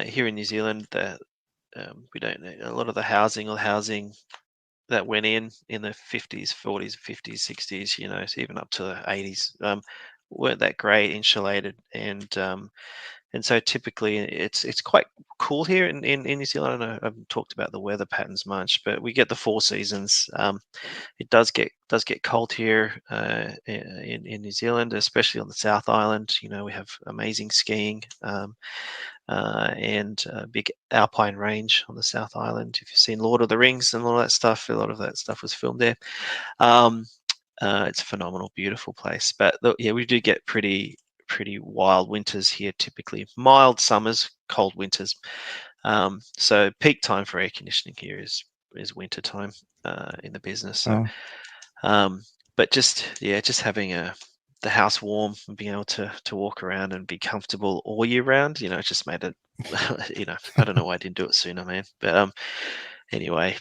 here in New Zealand, we don't a lot of the housing that went in the 50s, 40s, 50s, 60s, so even up to the 80s, weren't that great insulated. And so typically it's quite cool here in New Zealand. I don't know, I haven't talked about the weather patterns much, but we get the four seasons. It does get cold here in New Zealand, especially on the South Island. We have amazing skiing, and big alpine range on the South Island. If you've seen Lord of the Rings and all that stuff, a lot of that stuff was filmed there. Um, it's a phenomenal, beautiful place. But yeah, we do get pretty wild winters here. Typically, mild summers, cold winters. So peak time for air conditioning here is winter time in the business. So,
Oh,
um, but just having the house warm and being able to walk around and be comfortable all year round, it just made it. I don't know why I didn't do it sooner, man. But anyway,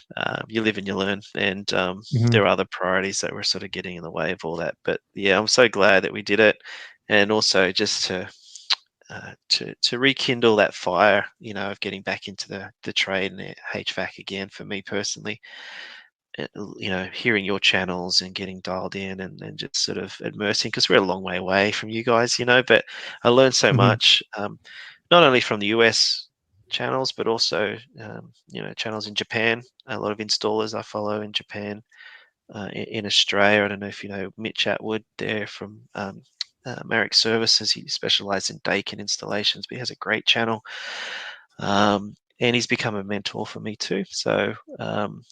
you live and you learn, and
mhm.
there are other priorities that were sort of getting in the way of all that. But yeah, I'm so glad that we did it, and also just to rekindle that fire, of getting back into the trade and the HVAC again for me personally. Hearing your channels and getting dialed in, and just sort of immersing, because we're a long way away from you guys, but I learned so
Mhm.
much, not only from the US channels, but also, channels in Japan. A lot of installers I follow in Japan, in Australia. I don't know if you know Mitch Atwood there from Merrick Services. He specialized in Dakin installations, but he has a great channel. And he's become a mentor for me too. So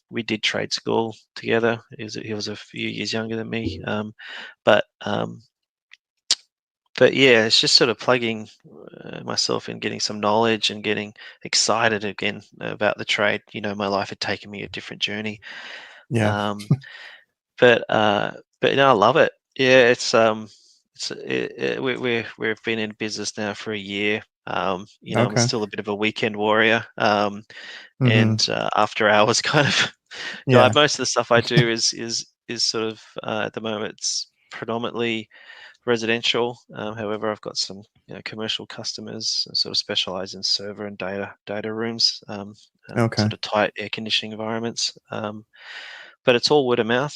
we did trade school together. He was a few years younger than me, but yeah, it's just sort of plugging myself in, getting some knowledge, and getting excited again about the trade. My life had taken me a different journey,
Yeah.
um, but I love it. Yeah, we've been in business now for a year. I'm
Okay.
still a bit of a weekend warrior,
Mm-hmm.
and after hours kind of.
Yeah.
Most of the stuff I do is sort of at the moment it's predominantly residential. However, I've got some commercial customers sort of specialize in server and data rooms,
Okay.
sort of tight air conditioning environments. But it's all word of mouth.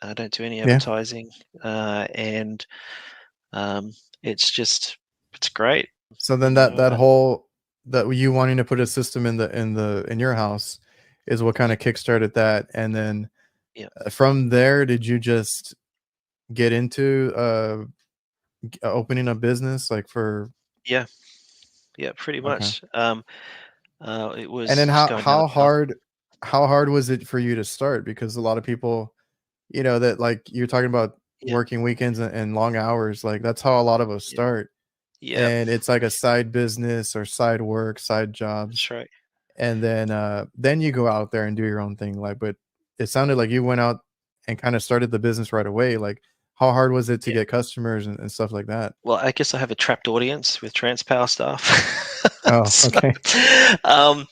I don't do any
Yeah.
advertising, and um, it's great.
So then
You
that
know,
that
I,
whole that you wanting to put a system in your house is what kind
yeah,
of kickstarted that, and then
yeah,
from there, did you just get into opening a business like for
yeah, yeah, pretty
okay.
much. It
And then
was going down a path.
how hard was it for you to start? Because a lot of people, that like you're talking about
Yeah,
working weekends and long hours, like that's how a lot of us
yeah,
start.
yeah.
And it's like a side business or side work, side
That's
jobs.
right.
And then you go out there and do your own thing. Like, but it sounded like you went out and kind of started the business right away. Like, how hard was it to
Yeah.
get customers and stuff like that?
Well, I guess I have a trapped audience with Transpower staff.
Oh,
So,
okay.
um,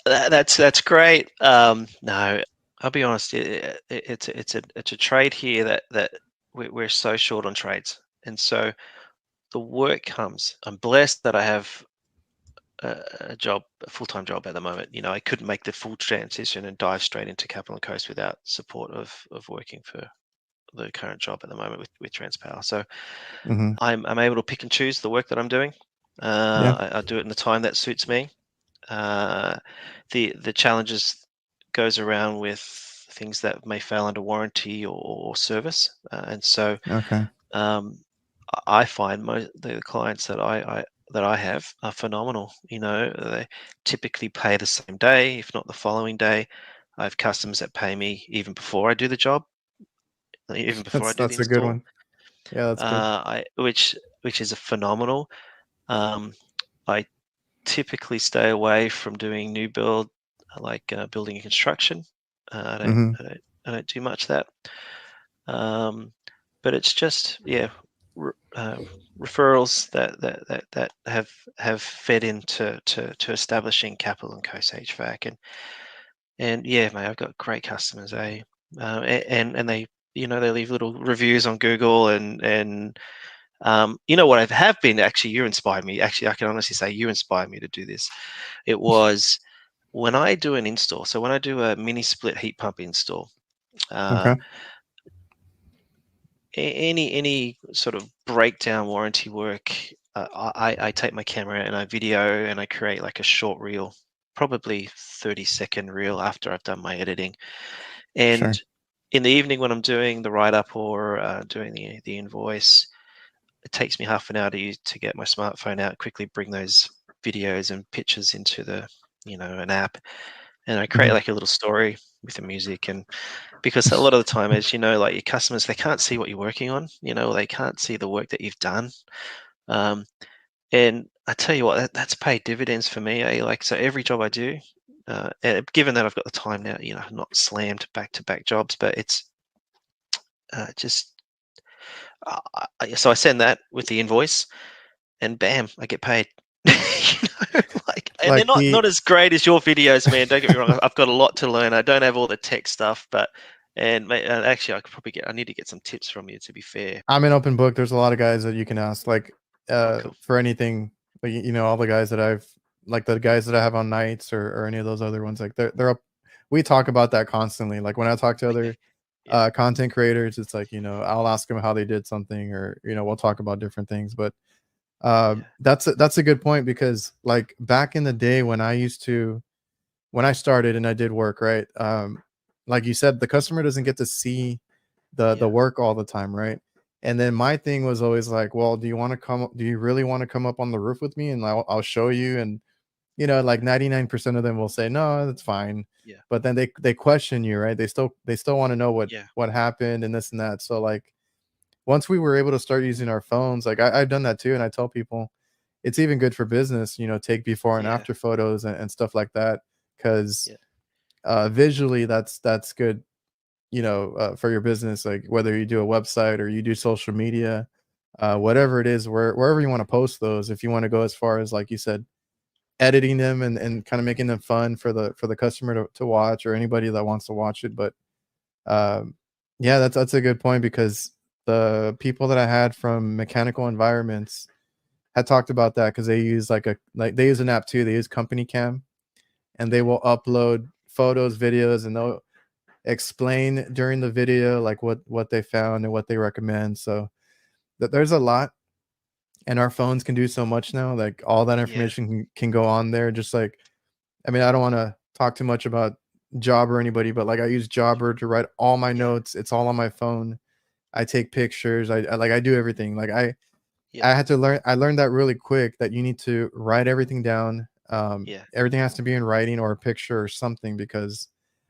that's great. No, I'll be honest. It's a trade here that we're so short on trades, and so the work comes. I'm blessed that I have a full-time job at the moment. I couldn't make the full transition and dive straight into Capital and Coast without support of working for the current job at the moment with Transpower. So
Hmm.
I'm able to pick and choose the work that I'm doing.
Yeah.
I do it in the time that suits me. Uh, the challenges goes around with things that may fail under warranty or service, and so
Okay.
um, I find the clients that I have are phenomenal. They typically pay the same day, if not the following day. I have customers that pay me even before I do the job, even before I do the
That's a good
install.
one. Yeah, that's good.
Which is a phenomenal. Um, I typically stay away from doing new build, like building and construction. I don't,
Hmm.
I don't, I don't do much of that. Um, but it's just, yeah, re- uh, referrals that have fed into to establishing Capital and Coast HVAC, and yeah, mate, I've got great customers, and they leave little reviews on Google, and what I have been, actually, you inspired me. Actually, I can honestly say you inspired me to do this. It was when I do an install. So when I do a mini split heat pump install, uh,
Okay.
any sort of breakdown warranty work, I take my camera and I video and I create like a short reel, probably 30-second reel after I've done my editing. And
Sure.
in the evening when I'm doing the write up or doing the invoice, it takes me half an hour to get my smartphone out, quickly bring those videos and pictures into an app, and I create
Hmm.
like a little story with the music. And because a lot of the time, as you know, like your customers, they can't see what you're working on, they can't see the work that you've done. Um, and I tell you what, that's paid dividends for me. Like, so every job I do, given that I've got the time now, I'm not slammed back to back jobs, but it's just so I send that with the invoice, and bam, I get paid. Like, and they're
Like
not
the
as great as your videos, man. Don't get me wrong. I've got a lot to learn. I don't have all the tech stuff, but actually, I could probably I need to get some tips from you. To be fair.
I'm an open book. There's a lot of guys that you can ask, like,
Oh, cool.
for anything. Like, all the guys that like the guys that I have on nights or any of those other ones, like they're up. We talk about that constantly. Like when I talk to other
Yeah,
content creators, it's like, I'll ask them how they did something, or we'll talk about different things. But
yeah,
that's a good point, because like back in the day when I started and I did work, right? Like you said, the customer doesn't get to see the
yeah,
work all the time, right? And then my thing was always like, well, do you really want to come up on the roof with me and I'll show you? And like 99% of them will say, no, that's fine.
Yeah.
But then they question you, right? They still want to know what
Yeah.
what happened and this and that. So like once we were able to start using our phones, like I've done that too. And I tell people it's even good for business, take before and
Yeah.
after photos and stuff like that. Cause
Yeah.
visually that's good, for your business, like whether you do a website or you do social media, whatever it is, wherever you want to post those, if you want to go as far as like you said, editing them and kind of making them fun for the customer to watch or anybody that wants to watch it. But um, yeah, that's a good point because the people that I had from mechanical environments had talked about that because they use an app too. They use Company Cam and they
Okay.
will upload photos, videos, and they'll explain during the video like what they found and what they recommend. So there's a lot, and our phones can do so much now. Like all that
Yeah.
information can go on there. Just like, I mean, I don't want to talk too much about Job or anybody, but like I use Jobber to write all my
Yeah.
notes. It's all on my phone. I take pictures. I do everything. Like
Yeah.
I had to learn. I learned that really quick that you need to write everything down.
Yeah.
Everything has to be in writing or a picture or something because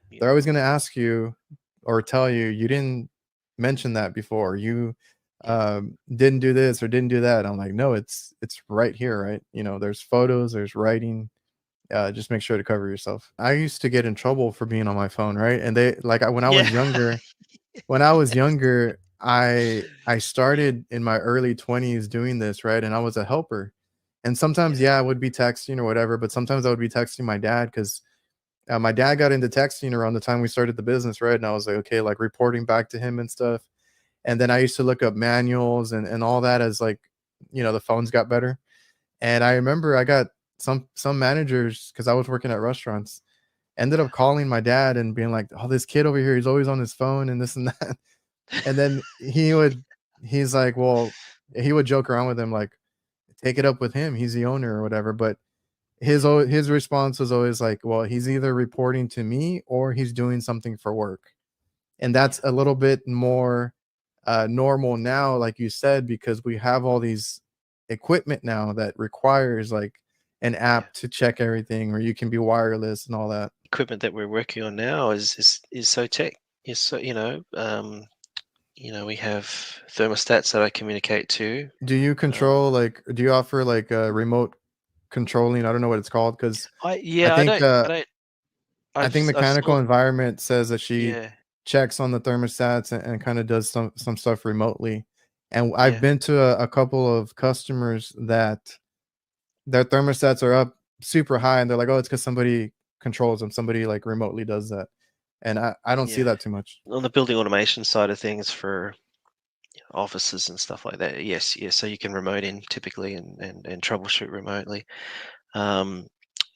Yeah.
they're always going to ask you or tell you you didn't mention that before. You
Yeah.
didn't do this or didn't do that. I'm like, no, it's right here, right? There's photos, there's writing. Just make sure to cover yourself. I used to get in trouble for being on my phone, right? And they like when I
Yeah.
was younger, when I was younger, I started in my early 20s doing this, right? And I was a helper. And sometimes,
Yeah.
yeah, I would be texting or whatever, but sometimes I would be texting my dad because my dad got into texting around the time we started the business, right? And I was like, okay, like reporting back to him and stuff. And then I used to look up manuals and all that as like, the phones got better. And I remember I got some managers because I was working at restaurants ended
Yeah.
up calling my dad and being like, oh, this kid over here, he's always on his phone and this and that. And then he's like, well, he would joke around with him like, take it up with him. He's the owner or whatever. But
Yeah.
his response was always like, well, he's either reporting to me or he's doing something for work. And
Yeah.
that's a little bit more normal now, like you said, because we have all these equipment now that requires like an
Yeah.
app to check everything, or you can be wireless and all that.
Equipment that we're working on now is so tech. Is so we have thermostats that I communicate to.
Do you
Um,
control like do you offer like remote controlling? I don't know what it's called because
I
I
yeah,
think
I don't.
I think
I've
mechanical
sold.
environment says that she
Yeah.
checks on the thermostats and kind of does some stuff remotely. And I've
Yeah.
been to a couple of customers that their thermostats are up super high and they're like, oh, it's because somebody controls them. Somebody like remotely does that. And I don't see
Yeah.
that too much.
On the building automation side of things for offices and stuff like that, yes, yes. So you can remote in typically and troubleshoot remotely. Um,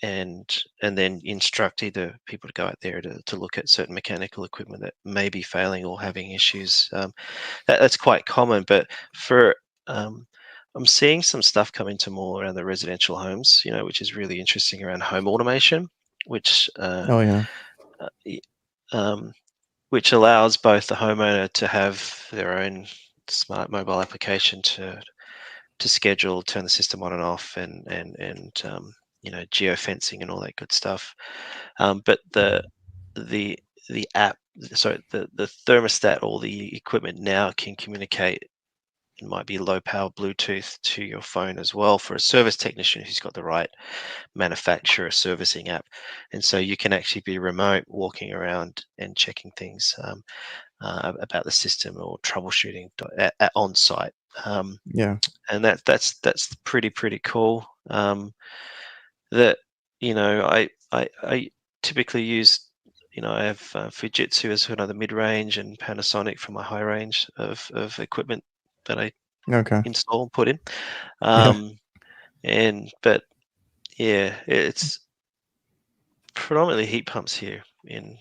and then instruct either people to go out there to look at certain mechanical equipment that may be failing or having issues. That's quite common, but for um, I'm seeing some stuff come into more around the residential homes, which is really interesting around home automation, which
Oh yeah.
uh, y- um, which allows both the homeowner to have their own smart mobile application to schedule, turn the system on and off, and geofencing and all that good stuff. But the the app, so the thermostat or the equipment now can communicate. It might be low power Bluetooth to your phone as well for a service technician who's got the right manufacturer servicing app, and so you can actually be remote, walking around and checking things about the system or troubleshooting on site.
Yeah.
And that's pretty cool. That I typically use. I have Fujitsu as another mid-range and Panasonic for my high range of equipment that I
Okay.
install and put in.
Yeah.
Um, but yeah, it's predominantly heat pumps here in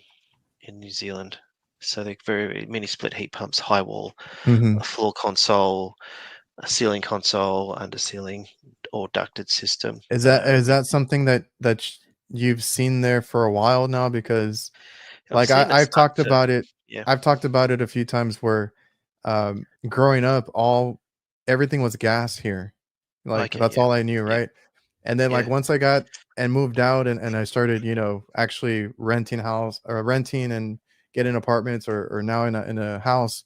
New Zealand. So they're very mini split heat pumps, high wall,
Hmm.
a floor console, a ceiling console, under ceiling, or ducted system.
Is that something you've seen there for a while now? Because
I've
like
seen it
I've
start
talked
to,
about it.
yeah,
I've talked about it a few times where growing up, everything was gas here. Like
Okay,
that's
yeah,
all I knew,
yeah,
right? And then like
yeah,
once I got and moved out and I started, actually renting and getting apartments or now in a house,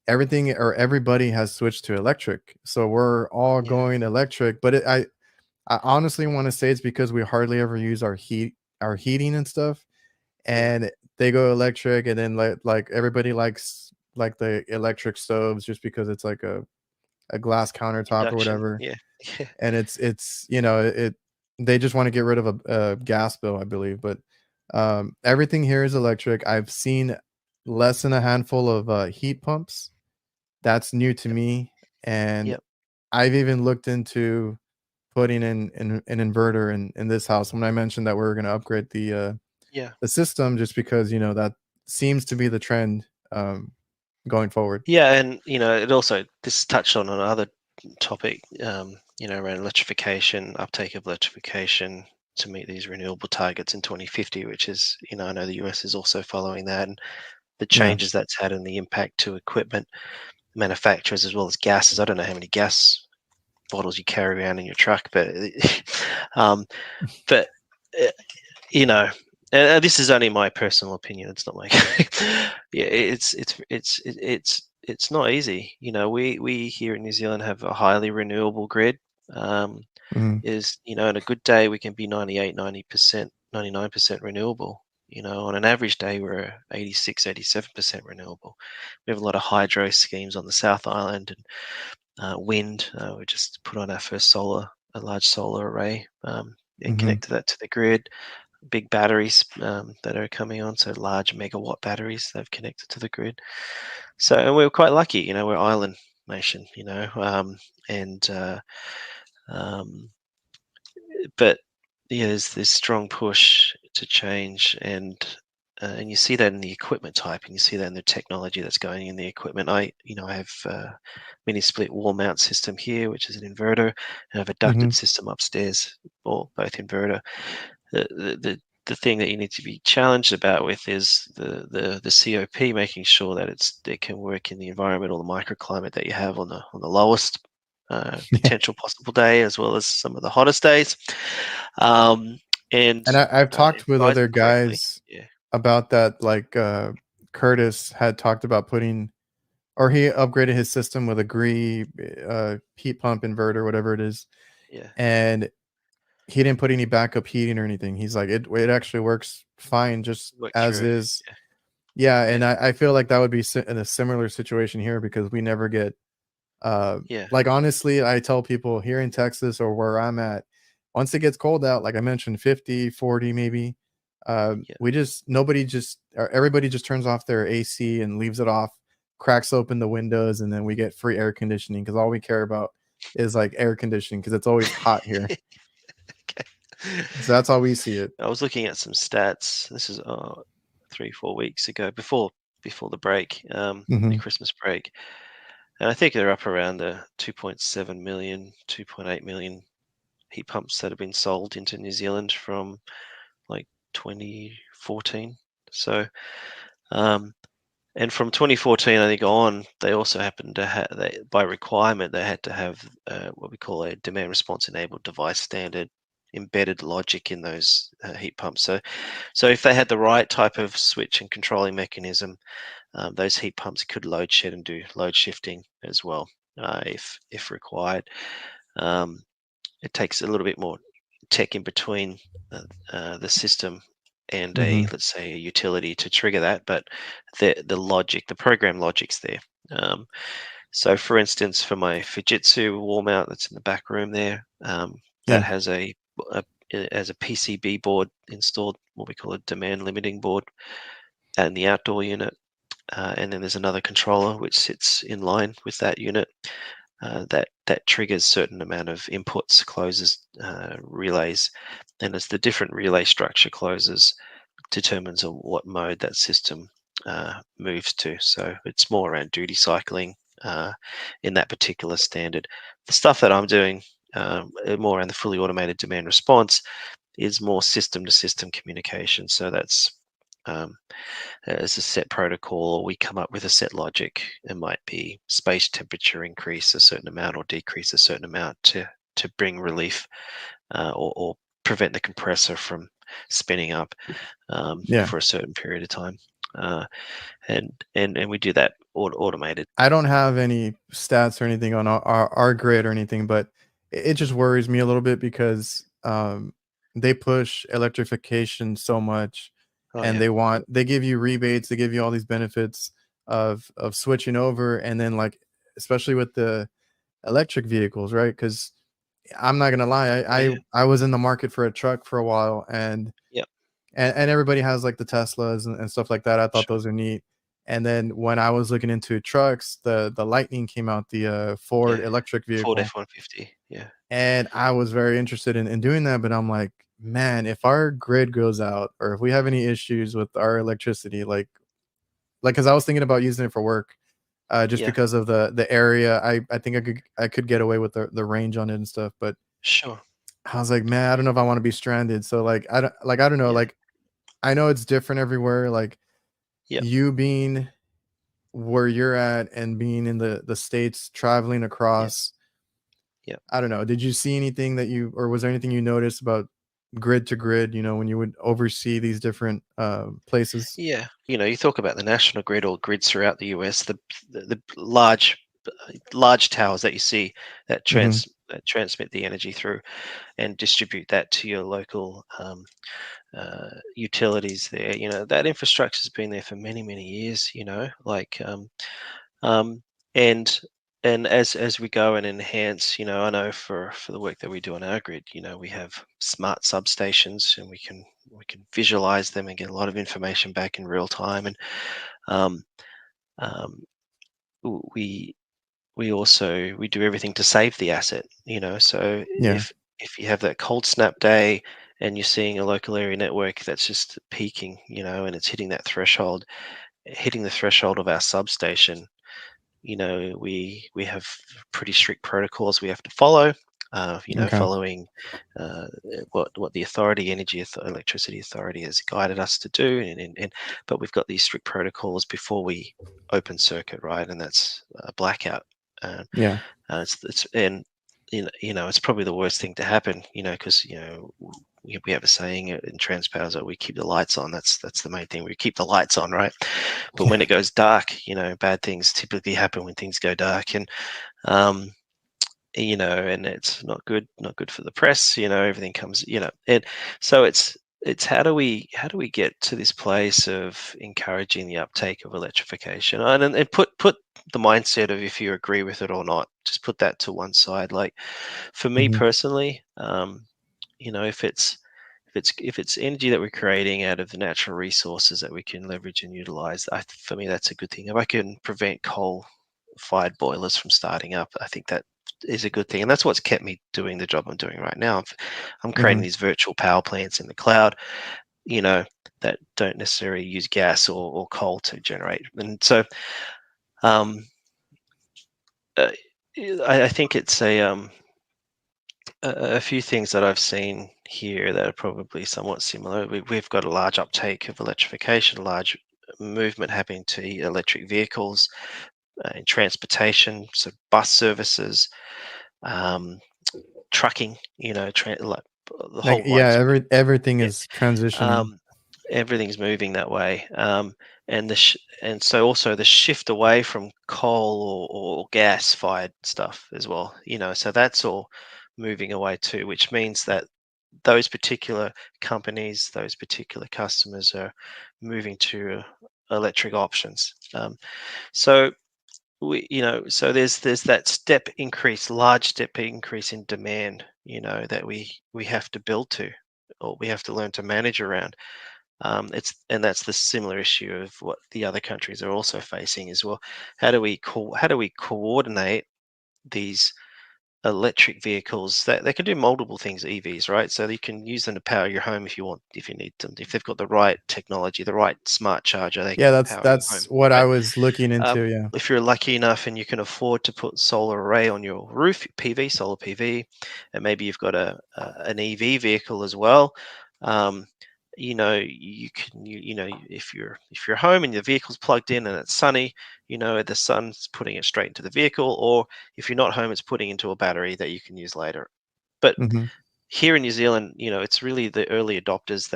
everything or everybody has switched to electric. So we're all
yeah,
going electric, but I honestly want to say it's because we hardly ever use our heating and stuff,
yeah.
and they go electric, and then like everybody likes like the electric stoves just because it's like a glass countertop or
Induction,
whatever,
yeah, yeah,
and it's they just want to get rid of a gas bill, I believe. But everything here is electric. I've seen less than a handful of heat pumps. That's new to
yep,
me, and
yep,
I've even looked into putting in an inverter in this house when I mentioned that we were going to upgrade
yeah.
the system, just because that seems to be the trend going forward.
Yeah, and it also this touched on another topic, around electrification, uptake of electrification to meet these renewable targets in 2050, which is, I know the US is also following that, and the
Yeah.
changes that's had and the impact to equipment manufacturers as well as gases. I don't know how many gas bottles you carry around in your truck, but um, but uh, you know, this is only my personal opinion. It's not like, yeah, it's not easy. We here in New Zealand have a highly renewable grid. Um,
Mhm.
is on a good day we can be 98, 90%, 99% renewable. On an average day we're 86, 87% renewable. We have a lot of hydro schemes on the South Island and wind. We just put on our first a large solar array, and
Mhm.
connected that to the grid. Big batteries that are coming on, so large megawatt batteries they've connected to the grid. So, and we're quite lucky, we're island nation, and um, but yeah, there's this strong push to change, and you see that in the equipment type, and you see that in the technology that's going in the equipment. I have mini split wall mount system here, which is an inverter, and I have a ducted
Mhm.
system upstairs, or both inverter. The thing that you need to be challenged about with is the COP, making sure that it can work in the environment or the microclimate that you have on the lowest
Yeah.
potential possible day, as well as some of the hottest days, um, and
And I've
it
talked with
size
other
it correctly.
guys
Yeah,
about that. Like Curtis had talked about putting, or he upgraded his system with a Gree heat pump inverter, whatever it is,
yeah,
and he didn't put any backup heating or anything. He's like, it actually works fine just
work
as
through.
is. Yeah, and
Yeah,
I feel like that would be in a similar situation here because we never get
yeah,
like, honestly, I tell people here in Texas or where I'm at, once it gets cold out, like I mentioned, 50, 40 maybe,
yeah,
we just nobody just or everybody just turns off their AC and leaves it off, cracks open the windows, and then we get free air conditioning because all we care about is like air conditioning because it's always hot here.
yeah. Okay.
So that's how we see it.
I was looking at some stats. This is 3, 4 weeks ago, before the break, the
Mhm.
Christmas break, and I think they're up around the 2.7 million, 2.8 million heat pumps that have been sold into New Zealand from like 2014. So, um, and from 2014, I think on, they also happened to have, by requirement, they had to have what we call a demand response enabled device standard embedded logic in those heat pumps. So if they had the right type of switch and controlling mechanism, those heat pumps could load shed and do load shifting as well, if required. Um, it takes a little bit more tech in between the system and
Mhm.
let's say a utility to trigger that, but the logic, the program logic's there. Um, so, for instance, for my Fujitsu wall mount that's in the back room there, that
Yeah.
has as a PCB board installed, what we call a demand limiting board, in the outdoor unit, and then there's another controller which sits in line with that unit, that triggers certain amount of inputs, closes relays, and as the different relay structure closes, determines on what mode that system moves to. So it's more around duty cycling in that particular standard. The stuff that I'm doing, more around the fully automated demand response, is more system to system communication. So that's as a set protocol, or we come up with a set logic. It might be space temperature increase a certain amount or decrease a certain amount to bring relief, or prevent the compressor from spinning up
Yeah.
for a certain period of time. And we do that automated.
I don't have any stats or anything on our grid or anything, but it just worries me a little bit because they push electrification so much,
Oh
and
yeah,
they give you rebates, they give you all these benefits of switching over, and then like especially with the electric vehicles, right? Because I'm not gonna lie,
oh yeah,
I was in the market for a truck for a while,
yeah,
and everybody has like the Teslas and stuff like that. I thought
sure,
those are neat. And then when I was looking into trucks, the Lightning came out, the Ford
yeah.
electric
Ford
vehicle,
F-150, yeah,
and I was very interested in doing that. But I'm like, man, if our grid goes out or if we have any issues with our electricity, like because I was thinking about using it for work, just
yeah,
because of the area. I think I could get away with the range on it and stuff. But
sure,
I was like, man, I don't know if I want to be stranded. So I don't know,
yeah,
like I know it's different everywhere. Like
yeah,
you being where you're at and being in the States, traveling
yeah,
across,
yeah.
I don't know, did you see anything that you or was there anything you noticed about grid to grid, when you would oversee these different, places?
Yeah, you talk about the national grid or grids throughout the US, the large towers that you see
Mhm.
that transmit the energy through and distribute that to your local utilities there. That infrastructure's been there for many, many years. Um, and and as we go and enhance, I know for the work that we do on our grid, we have smart substations, and we can visualize them and get a lot of information back in real time. And um, um, we we do everything to save the asset. So
Yeah.
if you have that cold snap day and you're seeing a local area network that's just peaking, and it's hitting the threshold of our substation. We have pretty strict protocols we have to follow.
Okay.
Following what the electricity authority has guided us to do, but we've got these strict protocols before we open circuit, right? And that's a blackout. Um,
Yeah.
it's and it's probably the worst thing to happen, because we have a saying in Transpower that we keep the lights on. That's the main thing. We keep the lights on, right? But when
Yeah.
it goes dark, bad things typically happen when things go dark, um, and it's not good for the press. Everything comes, and so it's how do we get to this place of encouraging the uptake of electrification, and put the mindset of if you agree with it or not, just put that to one side. Like for me
Mhm.
personally, if it's energy that we're creating out of the natural resources that we can leverage and utilize, for me that's a good thing. If I can prevent coal-fired boilers from starting up, I think that is a good thing, and that's what's kept me doing the job I'm doing right now. I'm creating
Mhm.
these virtual power plants in the cloud, you know, that don't necessarily use gas or coal to generate, and so um, uh, I think it's a few things that I've seen here that are probably somewhat similar. We've got a large uptake of electrification, a large movement happening to electric vehicles in transportation, so bus services, um, trucking, like the
Like,
whole
yeah,
lines.
everything
Yeah,
is transitioning.
um, everything's moving that way, and so also the shift away from coal or gas-fired stuff as well. So that's all moving away too, which means that those particular companies, those particular customers are moving to electric options. So so there's that large step increase in demand, that we have to build to, or we have to learn to manage around. That's the similar issue of what the other countries are also facing as well. How do we coordinate these electric vehicles that they can do multiple things, EVs, right? So you can use them to power your home if you want, if you need them. If they've got the right technology, the right smart charger, they
Yeah,
can
that's
power your
that's
home,
what I
right?
was looking into, yeah.
If you're lucky enough and you can afford to put solar array on your roof, solar PV, and maybe you've got an EV vehicle as well, um, if you're home and your vehicle's plugged in and it's sunny, the sun's putting it straight into the vehicle, or if you're not home, it's putting into a battery that you can use later. But
Hmm.
here in New Zealand, it's really the early adopters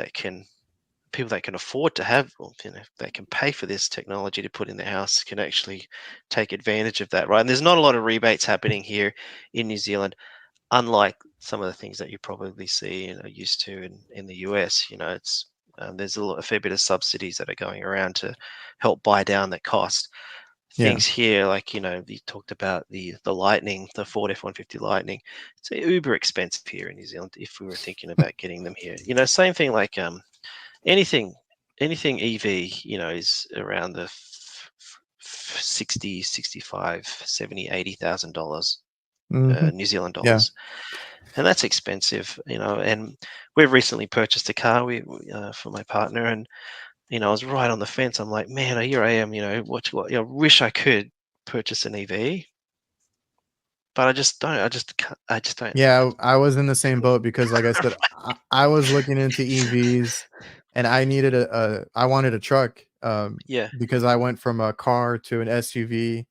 people that can afford to have, or, they can pay for this technology to put in their house can actually take advantage of that, right? And there's not a lot of rebates happening here in New Zealand, unlike some of the things that you probably see, used to in the US. It's there's a fair bit of subsidies that are going around to help buy down that cost.
Yeah.
Things here, like you talked about the Lightning, the Ford F-150 Lightning. It's uber expensive here in New Zealand if we were thinking about getting them here. Same thing like anything anything EV, is around the 60, 65, 70, $80,000
Hmm.
New Zealand
Yeah.
dollars, and that's expensive. And we've recently purchased a car for my partner, and I was right on the fence. I'm like, man, here I am. What? Wish I could purchase an EV, but I just don't. I just can't. I just don't.
Yeah, I was in the same boat because, like I said, I was looking into EVs, and I wanted a truck,
Yeah,
because I went from a car to an SUV,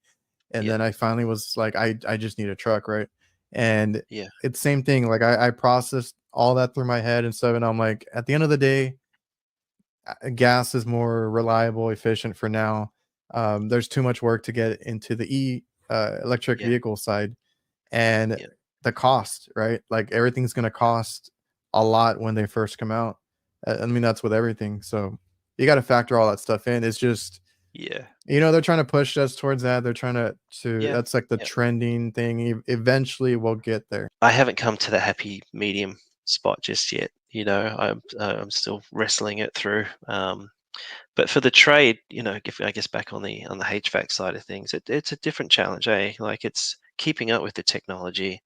and
yeah,
then I finally was like, I just need a truck, right? And
yeah,
it's same thing. Like I processed all that through my head and stuff, and I'm like, at the end of the day, gas is more reliable, efficient for now. There's too much work to get into the electric
yeah,
vehicle side, and
yeah,
the cost, right? Like everything's going to cost a lot when they first come out. I mean, that's with everything. So you got to factor all that stuff in. It's just,
yeah,
they're trying to push us towards that. They're trying to
yeah.
that's like the
Yeah.
trending thing. Eventually we'll get there.
I haven't come to the happy medium spot just yet. I'm still wrestling it through. But for the trade, if I guess back on the HVAC side of things, it's a different challenge, eh? Like it's keeping up with the technology,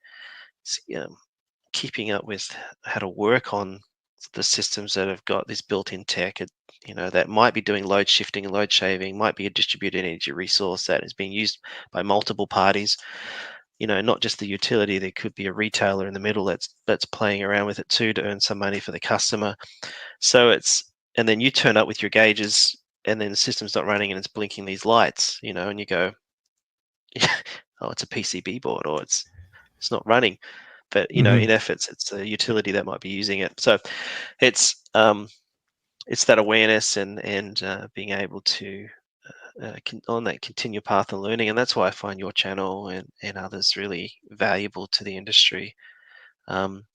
it's, keeping up with how to work on the systems that have got this built-in tech. That might be doing load shifting and load shaving, might be a distributed energy resource that is being used by multiple parties. Not just the utility. There could be a retailer in the middle that's playing around with it too to earn some money for the customer. So and then you turn up with your gauges, and then the system's not running and it's blinking these lights, and you go, oh, it's a PCB board, or it's not running. But
Hmm.
in efforts, it's a utility that might be using it. So it's it's that awareness and being able to on that continual path of learning, and that's why I find your channel and others really valuable to the industry, um,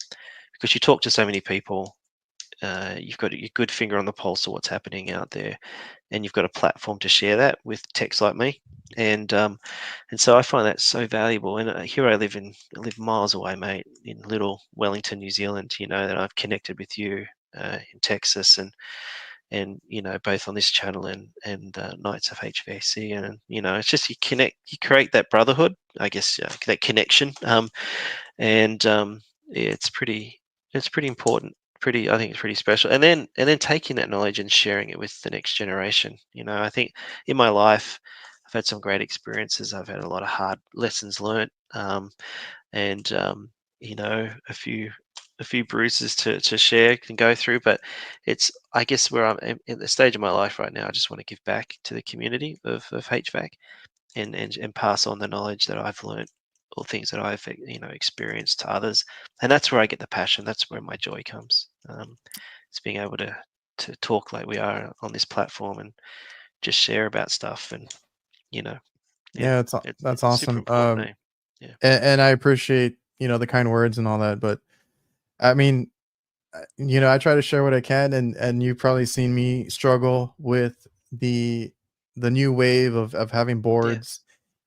because you talk to so many people. You've got a good finger on the pulse of what's happening out there, and you've got a platform to share that with techs like me, and so I find that so valuable. And here I live miles away, mate, in little Wellington, New Zealand. That I've connected with you in Texas, and both on this channel and Nights of HVAC, and it's just you create that brotherhood, I guess, that connection, and yeah, it's pretty important. I think it's pretty special. And then taking that knowledge and sharing it with the next generation. I think in my life I've had some great experiences. I've had a lot of hard lessons learnt, and a few bruises to share and go through. But it's, I guess, where I'm in the stage of my life right now. I just want to give back to the community of HVAC, and pass on the knowledge that I've learned, or things that I've experienced to others. And that's where I get the passion. That's where my joy comes. It's being able to talk like we are on this platform and just share about stuff. And you know yeah,
Yeah,
it's
that's
super
awesome.
important, eh? Yeah,
And I appreciate, the kind words and all that, but I mean, I try to share what I can, and you've probably seen me struggle with the new wave of having
yeah,
boards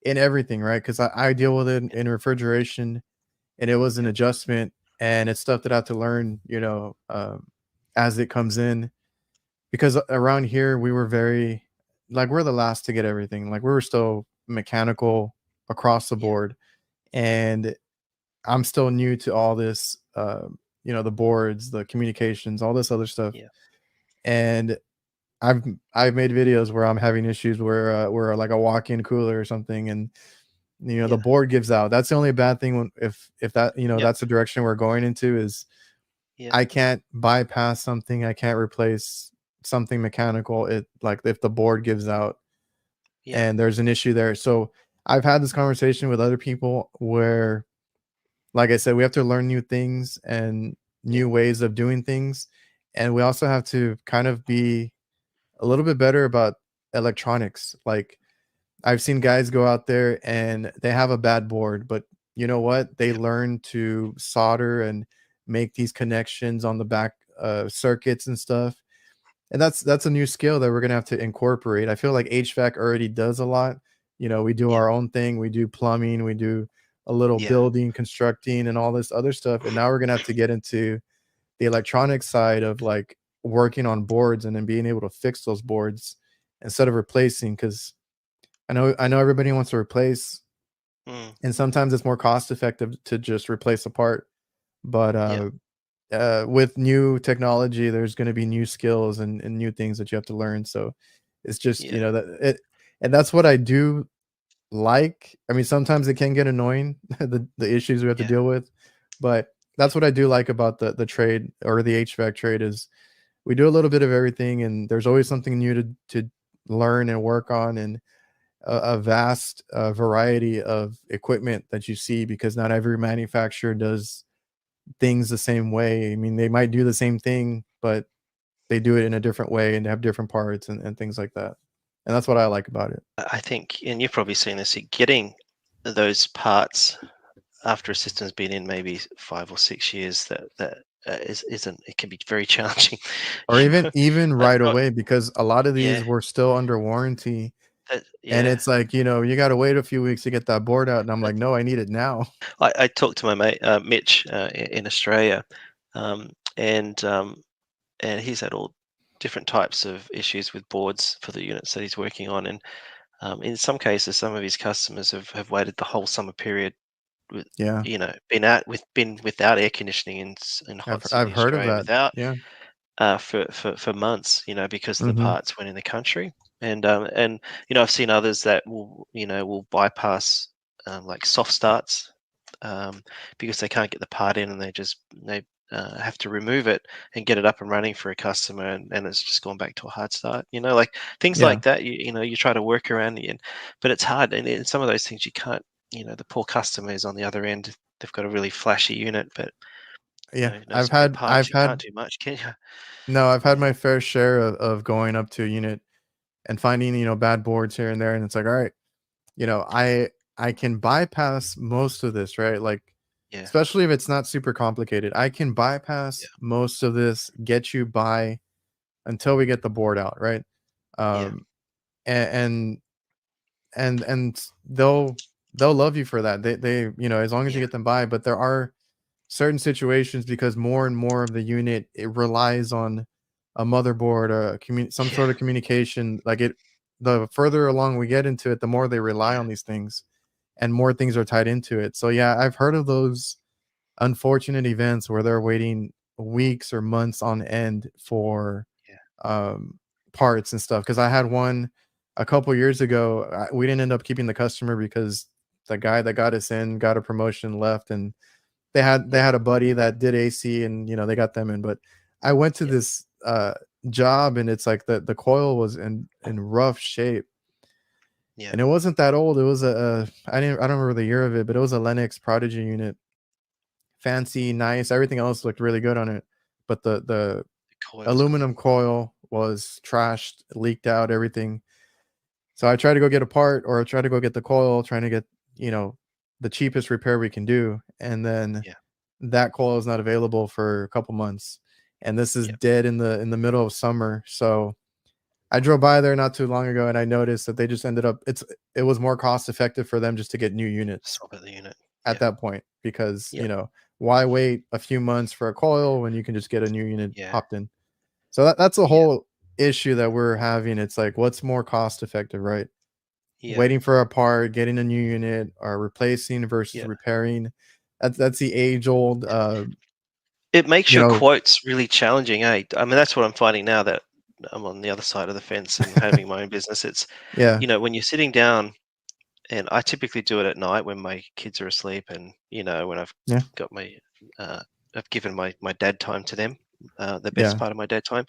in everything, right? Because I deal with it
yeah,
in refrigeration, and it was an
yeah,
adjustment, and it's stuff that I have to learn, as it comes in. Because around here we were very, like, we're the last to get everything. Like we were still mechanical across the
yeah,
board, and I'm still new to all this, the boards, the communications, all this other stuff.
yeah,
And I've I've made videos where I'm having issues where like a walk-in cooler or something, and the
yeah,
board gives out. That's the only bad thing when if that
yeah,
that's the direction we're going into, is
Yeah.
I can't bypass something, I can't replace something mechanical. It like if the board gives out
Yeah.
and there's an issue there. So I've had this conversation with other people where, like I said, we have to learn new things and
Yeah.
new ways of doing things. And we also have to kind of be a little bit better about electronics. Like I've seen guys go out there and they have a bad board, but you know what? They
Yeah.
learn to solder and make these connections on the back circuits and stuff. And that's a new skill that we're gonna have to incorporate. I feel like HVAC already does a lot. You know, we do
Yeah.
our own thing. We do plumbing. We do a little
Yeah.
building, constructing, and all this other stuff. And now we're gonna have to get into the electronic side of like working on boards and then being able to fix those boards instead of replacing. Because I know everybody wants to replace,
Mm.
and sometimes it's more cost effective to just replace a part. But
Yeah.
with new technology, there's going to be new skills and new things that you have to learn. So it's just,
Yeah.
that it, and that's what I do like. I mean, sometimes it can get annoying, the issues we have to
Yeah.
deal with, but that's what I do like about the trade or the HVAC trade is we do a little bit of everything, and there's always something new to learn and work on, and a vast variety of equipment that you see because not every manufacturer does things the same way. I mean, they might do the same thing, but they do it in a different way and have different parts and things like that. And that's what I like about it.
I think, and you've probably seen this, getting those parts after a system's been in maybe 5 or 6 years, isn't, it can be very challenging.
Or
You
even
know,
even
I've
right
got,
away because a lot of
yeah,
these were still under warranty, and
yeah.
it's like, you got to wait a few weeks to get that board out, and I'm like, "No, I need it now."
I talked to my mate Mitch in Australia, um, and um, and he's had all different types of issues with boards for the units that he's working on, and in some cases, some of his customers have waited the whole summer period with,
Yeah.
been without air conditioning in hot
I've
Sydney,
heard of
Australia,
that.
without
Yeah.
for months, because the
Mhm.
parts weren't in the country. And I've seen others that will bypass like soft starts, because they can't get the part in, and they have to remove it and get it up and running for a customer, and it's just gone back to a hard start. Like things
Yeah.
like that. You try to work around it, but it's hard. And in some of those things you can't. The poor customer is on the other end. They've got a really flashy unit, but
Yeah.
no spare parts. You can't do much, can you?
No, I've had my fair share of going up to a unit and finding, bad boards here and there, and it's like, all right, I can bypass most of this, right? Like,
Yeah,
especially if it's not super complicated. I can bypass
yeah,
most of this, get you by until we get the board out, right?
yeah,
Um, and and they'll love you for that. They as long as you
yeah,
get them by. But there are certain situations because more and more of the unit it relies on a motherboard or some
yeah,
sort of communication. Like it, the further along we get into it, the more they rely
yeah,
on these things, and more things are tied into it. So yeah, I've heard of those unfortunate events where they're waiting weeks or months on end for
yeah,
um, parts and stuff. Because I had one a couple years ago. We didn't end up keeping the customer because the guy that got us in got a promotion, left, and they
yeah,
had a buddy that did AC, and they got them in. But I went to
yeah,
this job, and it's like the coil was in rough shape,
yeah,
and it wasn't that old. It was I don't remember the year of it, but it was a Lennox Prodigy unit, fancy, nice. Everything else looked really good on it, but the
the coil's gone.
aluminum coil was trashed, leaked out, everything. So I tried to go get a part, or I tried to go get the coil, trying to get, you know, the cheapest repair we can do. And then
Yeah,
that coil is not available for a couple months. And this is
yeah,
dead in the middle of summer. So I drove by there not too long ago and I noticed that they just ended up it was more cost effective for them just to get new units
swap at the unit.
at
Yeah,
that point because,
yeah,
why wait a few months for a coil when you can just get a new unit
yeah,
popped in? So that's a
yeah,
whole issue that we're having. It's like what's more cost effective, right?
yeah,
Waiting for a part, getting a new unit, or replacing versus
yeah.
repairing. That's the age old
It makes
you
your
know
quotes really challenging, eh? I mean, that's what I'm finding now that I'm on the other side of the fence and having my own business. It's,
yeah,
when you're sitting down, and I typically do it at night when my kids are asleep, and when I've
yeah,
got my uh, I've given my dad time to them, the best
Yeah.
part of my dad time.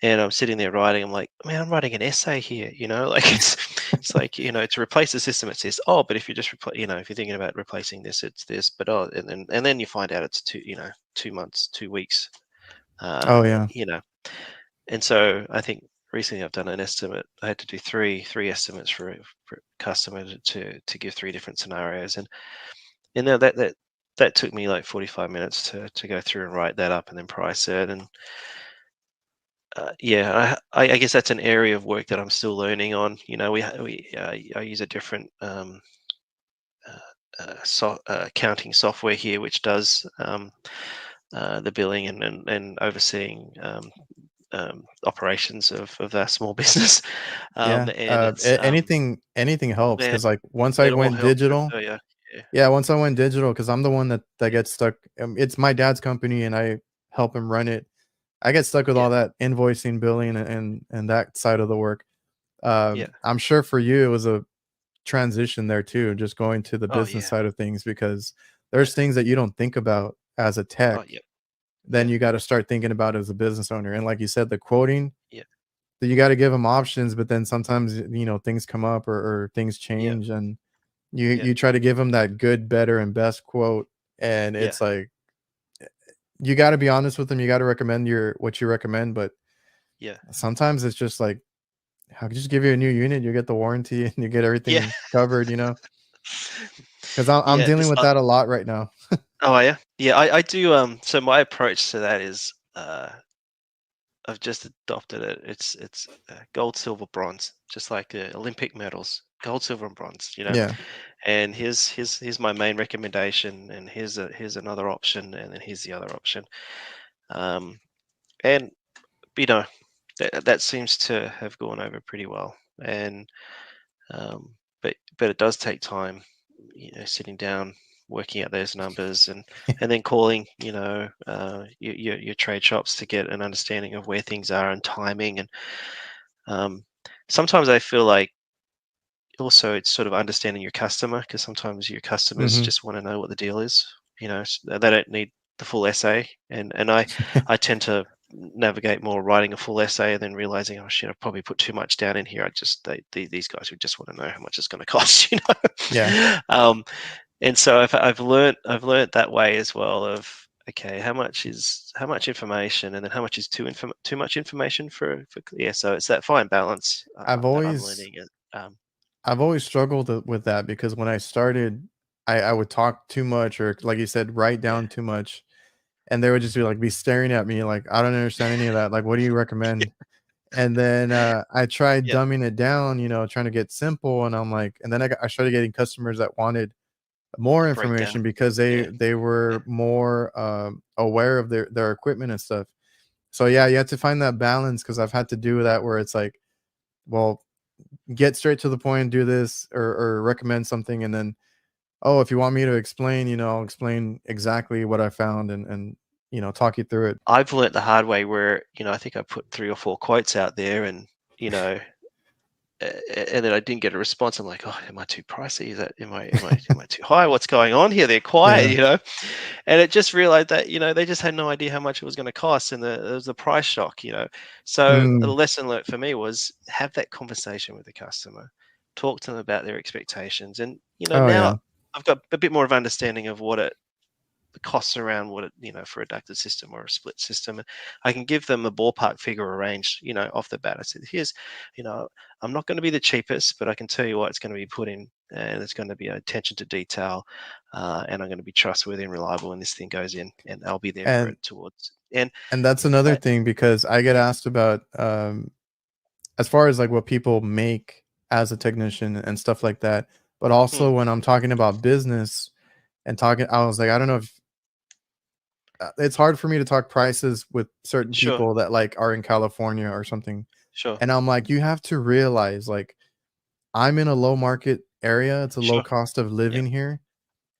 And I'm sitting there writing. I'm like, man, I'm writing an essay here. Like it's like to replace the system. It says, oh, but if you just if you're thinking about replacing this, it's this. But and then you find out it's 2 months, 2 weeks.
Oh yeah.
You know, and so I think recently I've done an estimate. I had to do three estimates for a customer to give three different scenarios, and now that took me like 45 minutes to go through and write that up and then price it. And yeah, I guess that's an area of work that I'm still learning on. I use a different accounting software here, which does the billing and overseeing operations of that small business.
Yeah.
And it's
Anything helps
man,
because like once I
it all
went
helps. I
digital,
tell you. Yeah,
yeah, once I went digital, because I'm the one that
yeah,
gets stuck. It's my dad's company, and I help him run it. I get stuck with
yeah,
all that invoicing, billing, and that side of the work.
yeah.
I'm sure for you it was a transition there too, just going to the
Oh
business
yeah,
side of things because
yeah.
there's things that you don't think about as a
Oh
tech,
yeah,
then
yeah,
you got to start thinking about as a business owner. And like you said, the quoting,
yeah,
that you got to give them options, but then sometimes things come up or things
yeah,
change, and you
yeah,
you try to give them that good, better, and best quote, and
yeah,
it's like you got to be honest with them. You got to recommend your what you recommend, but
yeah,
sometimes it's just like, I'll just give you a new unit, you get the warranty, and you get
yeah.
everything covered. Because I'm
Yeah,
dealing with that a lot right now.
oh yeah, yeah. I do. So my approach to that is, I've just adopted it. It's gold, silver, bronze, just like the Olympic medals, gold, silver, and bronze.
Yeah.
And here's my main recommendation, and here's another option, and then here's the other option. Um, and you know that seems to have gone over pretty well. And but it does take time, sitting down, working out those numbers, and then calling, your trade shops to get an understanding of where things are and timing. And um, sometimes I feel like also it's sort of understanding your customer, because sometimes your customers
Mhm.
just want to know what the deal is. They don't need the full essay, and I tend to navigate more writing a full essay and then realizing, oh shit, I've probably put too much down in here. These guys would just want to know how much it's going to cost.
Yeah.
And so I've learned that way as well, of okay, how much information, and then how much is too much information for yeah. So it's that fine balance,
I've
that I'm
always
learning it.
I've always struggled with that because when I started, I would talk too much or like you said, write
Yeah,
down too much, and they would just be staring at me like, "I don't understand any of that. Like, what do you recommend?" And then, I tried
yeah,
dumbing it down, trying to get simple, and I'm like and then I started getting customers that wanted more
breakdown.
information because
Yeah,
they
yeah,
were more, aware of their equipment and stuff. So, yeah, you have to find that balance because 'cause I've had to do that where it's like, well, get straight to the point, do this or recommend something, and then, "Oh, if you want me to explain, I'll explain exactly what I found and talk you through it."
I've learnt the hard way where, I think I put 3 or 4 quotes out there, and, you know, and then I didn't get a response. I'm like, "Oh, am I too pricey? Is that am I too high? What's going on here? They're quiet,"
Yeah.
And it just realized that, they just had no idea how much it was gonna cost, and there was a price shock. So the
Mm,
lesson learnt for me was have that conversation with the customer, talk to them about their expectations, and,
oh,
now
yeah.
I've got a bit more of understanding of what the costs around what it, for a ducted system or a split system. And I can give them a ballpark figure or range, off the bat. I said, here's, I'm not going to be the cheapest, but I can tell you what it's going to be put in, and it's going to be attention to detail, and I'm going to be trustworthy and reliable when this thing goes in, and I'll be there for
And
it towards. And
and that's another
that,
thing because I get asked about, as far as, like, what people make as a technician and stuff like that, but
hmm,
also when I'm talking about business and talking I was like, I don't know if it's hard for me to talk prices with certain
sure,
people that, like, are in California or something,
sure,
and I'm like, "You have to realize, like, I'm in a low market area, it's a low
sure,
cost of
yeah,
living here,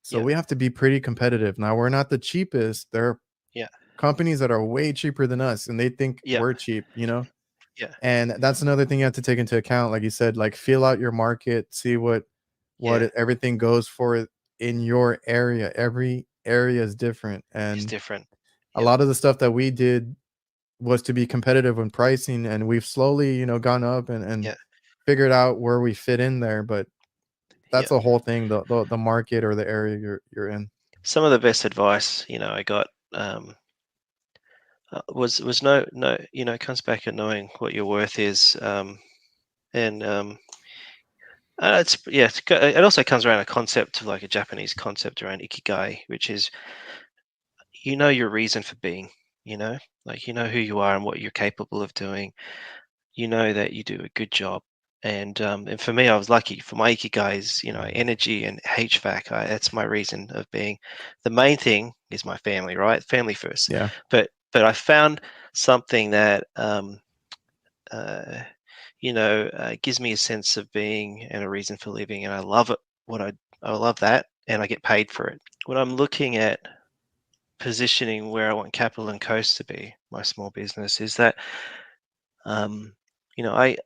so
yeah,
we have to be pretty competitive." Now, we're not the cheapest, there are
yeah,
companies that are way cheaper than us, and they think
yeah,
we're cheap?
yeah,
And that's another thing you have to take into account, like you said, like, feel out your market, see what
yeah,
everything goes for in your area. Every area is different,
It's
and
different.
a
Yep.
lot of the stuff that we did was to be competitive in pricing, and we've slowly, gone up and
Yeah.
figured out where we fit in there. But that's
Yep.
a whole thing, the market or the area you're in.
Some of the best advice, I got was no, it comes back at knowing what your worth is, and it also comes around a concept, like a Japanese concept around ikigai, which is your reason for being, like who you are and what you're capable of doing. You know that you do a good job. And for me, I was lucky. For my ikigai is, energy and HVAC. That's my reason of being. The main thing is my family, right? Family first.
Yeah.
But I found something that gives me a sense of being and a reason for living, and I love it. I love that, and I get paid for it. When I'm looking at positioning where I want Capital and Coast to be, my small business, is that um,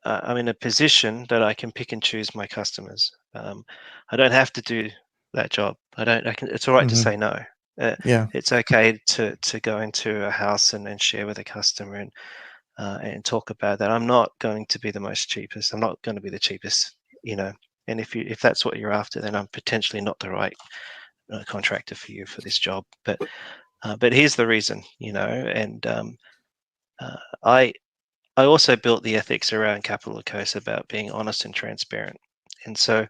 I'm in a position that I can pick and choose my customers. I don't have to do that job. I don't. I can. It's all right to
Hmm.
say no.
Yeah.
It's okay to go into a house and share with a customer and talk about that. I'm not going to be the most cheapest. I'm not going to be the cheapest. You know. And if that's what you're after, then I'm potentially not the right contractor for you for this job. But here's the reason. And uh, I I also built the ethics around Capital Coast about being honest and transparent. And so,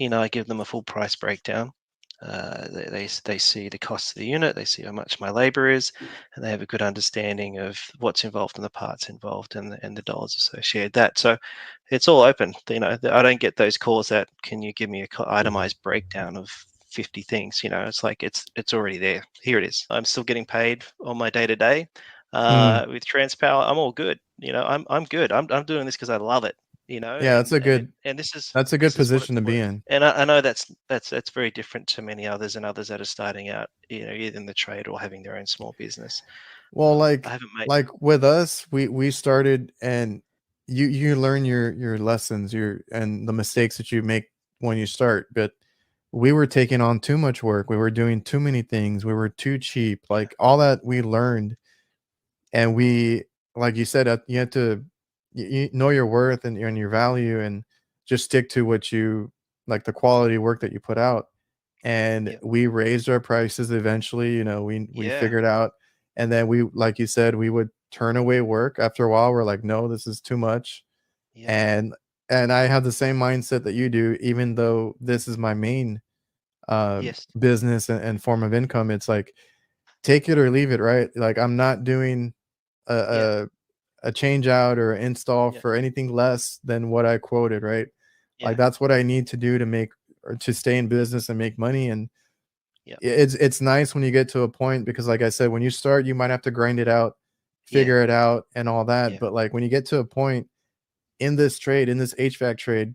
I give them a full price breakdown. They see the cost of the unit, they see how much my labor is, and they have a good understanding of what's involved and the parts involved and the dollars associated that. So it's all open. I don't get those calls that, can you give me a itemized breakdown of 50 things? It's like it's already there. Here it is. I'm still getting paid on my day to day.
Mm.
With Transpower, I'm all good. I'm good. I'm doing this because I love it.
Yeah,
And this is
that's a good
this is what
position
it's
to be
worth.
in.
And I know that's very different to many others and others that are starting out, either in the trade or having their own small business.
Well,
I haven't made.
like with us, we started, and you learn your lessons, your and the mistakes that you make when you start. But we were taking on too much work. We were doing too many things. We were too cheap.
Yeah,
Like all that we learned, and we, like you said, you have to you know your worth and your value, and just stick to what you like, the quality work that you put out. And
yeah,
we raised our prices eventually. We
yeah,
figured out, and then we, like you said, we would turn away work after a while. We're like, no, this is too much.
yeah,
And I have the same mindset that you do, even though this is my main
yes,
business and form of income. It's like, take it or leave it, right? Like, I'm not doing a,
yeah,
a a change out or install
yeah,
for anything less than what I quoted, right?
yeah,
Like, that's what I need to do to make, or to stay in business and make money. And
yeah,
it's nice when you get to a point, because like I said, when you start, you might have to grind it out,
yeah,
figure it out and all that.
yeah,
But like, when you get to a point in this trade, in this HVAC trade,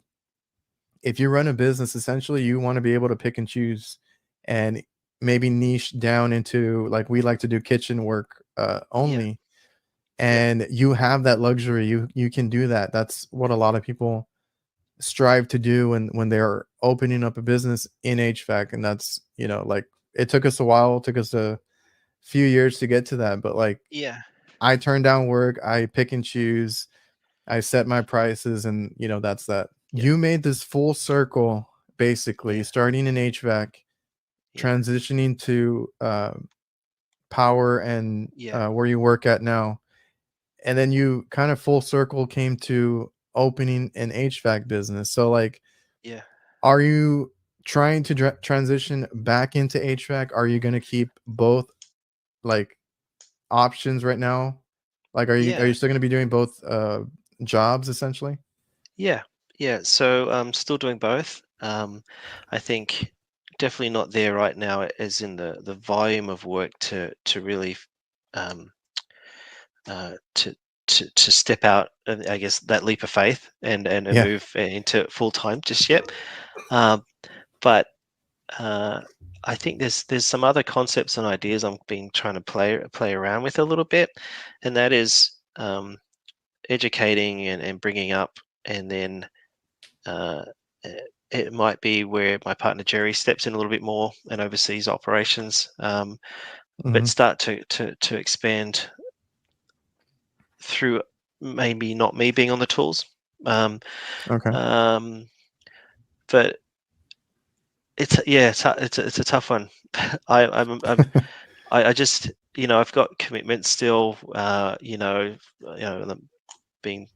if you run a business, essentially you want to be able to pick and choose, and maybe niche down into, like, we like to do kitchen work
yeah,
only.
yeah,
And you have that luxury. You can do that. That's what a lot of people strive to do when they're opening up a business in HVAC. And that's, like, it took us a while, it took us a few years to get to that. But like,
yeah,
I turn down work, I pick and choose, I set my prices, and that's that.
yeah,
You made this full circle, basically
yeah,
starting in HVAC,
yeah,
transitioning to power, and
yeah,
where you work at now. And then you kind of full circle came to opening an HVAC business. So like,
yeah,
are you trying to transition back into HVAC? Are you going to keep both, like, options right now? Like, are you
yeah,
still going to be doing both jobs essentially?
yeah, yeah. So still doing both. I think definitely not there right now, as in the volume of work to really um, to to step out, I guess, that leap of faith and
Yeah.
move into full time just yet. Um, but uh, I think there's some other concepts and ideas I'm been trying to play around with a little bit, and that is educating and bringing up, and then uh, it might be where my partner Jerry steps in a little bit more and oversees operations, but
Mhm.
start to expand through maybe not me being on the tools. Um,
Okay.
um, but it's a tough one. I just I've got commitments still. And I'm being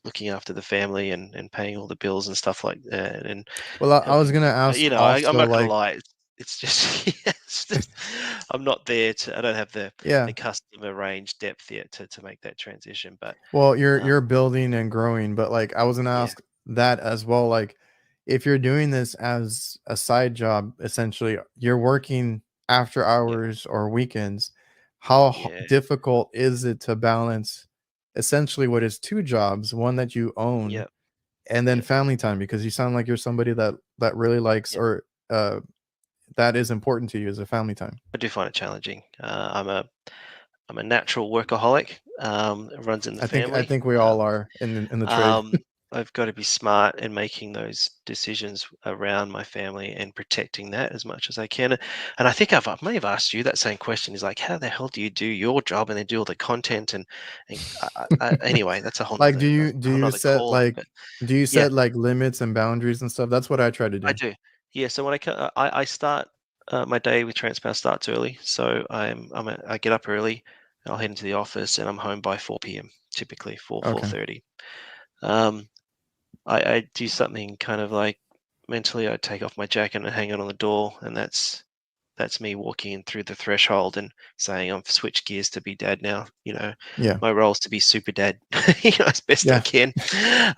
looking after the family and paying all the bills and stuff like that. And
Well, I was gonna ask
I'm
also,
not gonna
like,
lie. It's just, yeah, it's just I'm not there to. I don't have the
yeah.
customer range depth yet to make that transition. But
Well,
um,
you're building and growing, but like I was gonna
yeah,
ask that as well. Like, if you're doing this as a side job, essentially, you're working after
yeah,
hours or weekends. How
yeah,
difficult is it to balance essentially what is two jobs, one that you own,
yeah,
and then
yeah,
family time? Because you sound like you're somebody that really likes,
yeah.
or that is important to you, as a family time.
I do find it challenging. I'm a natural workaholic. It runs in the
I
family.
think we all are in the trade.
Um, I've got to be smart in making those decisions around my family and protecting that as much as I can. And I think I may have asked you that same question. Is like, how the hell do you do your job and then do all the content? And anyway, that's a whole
Like,
nother
do
a whole
you
nother
set,
call.
like,
But
do you
yeah,
set, like, limits and boundaries and stuff? That's what I try to
I
do.
do. Yeah, so when I start my day with Transpower starts early. So I get up early. I'll head into the office and I'm home by 4 p.m. typically 4
Okay.
4:30. Um, I do something kind of like mentally. I take off my jacket and hang it on the door, and that's me walking in through the threshold and saying I've switched gears to be dad now.
Yeah.
My role is to be super dad, as best I
Yeah.
can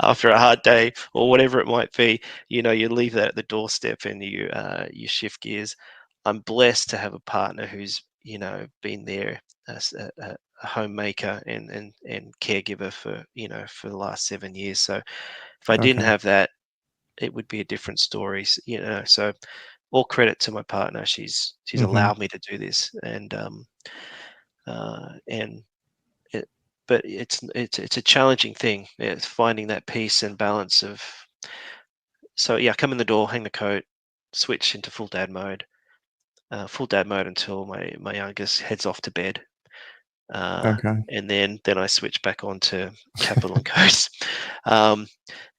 after a hard day or whatever it might be. You leave that at the doorstep and you shift gears. I'm blessed to have a partner who's been there as a homemaker and caregiver for the last 7 years. So if I didn't
Okay.
have that, it would be a different story. So all credit to my partner. She's
Mhm.
allowed me to do this, and it, but it's a challenging thing. It's finding that peace and balance of. So yeah, come in the door, hang the coat, switch into full dad mode until my youngest heads off to bed.
Okay.
And then I switch back on to Capital and Coast. Um,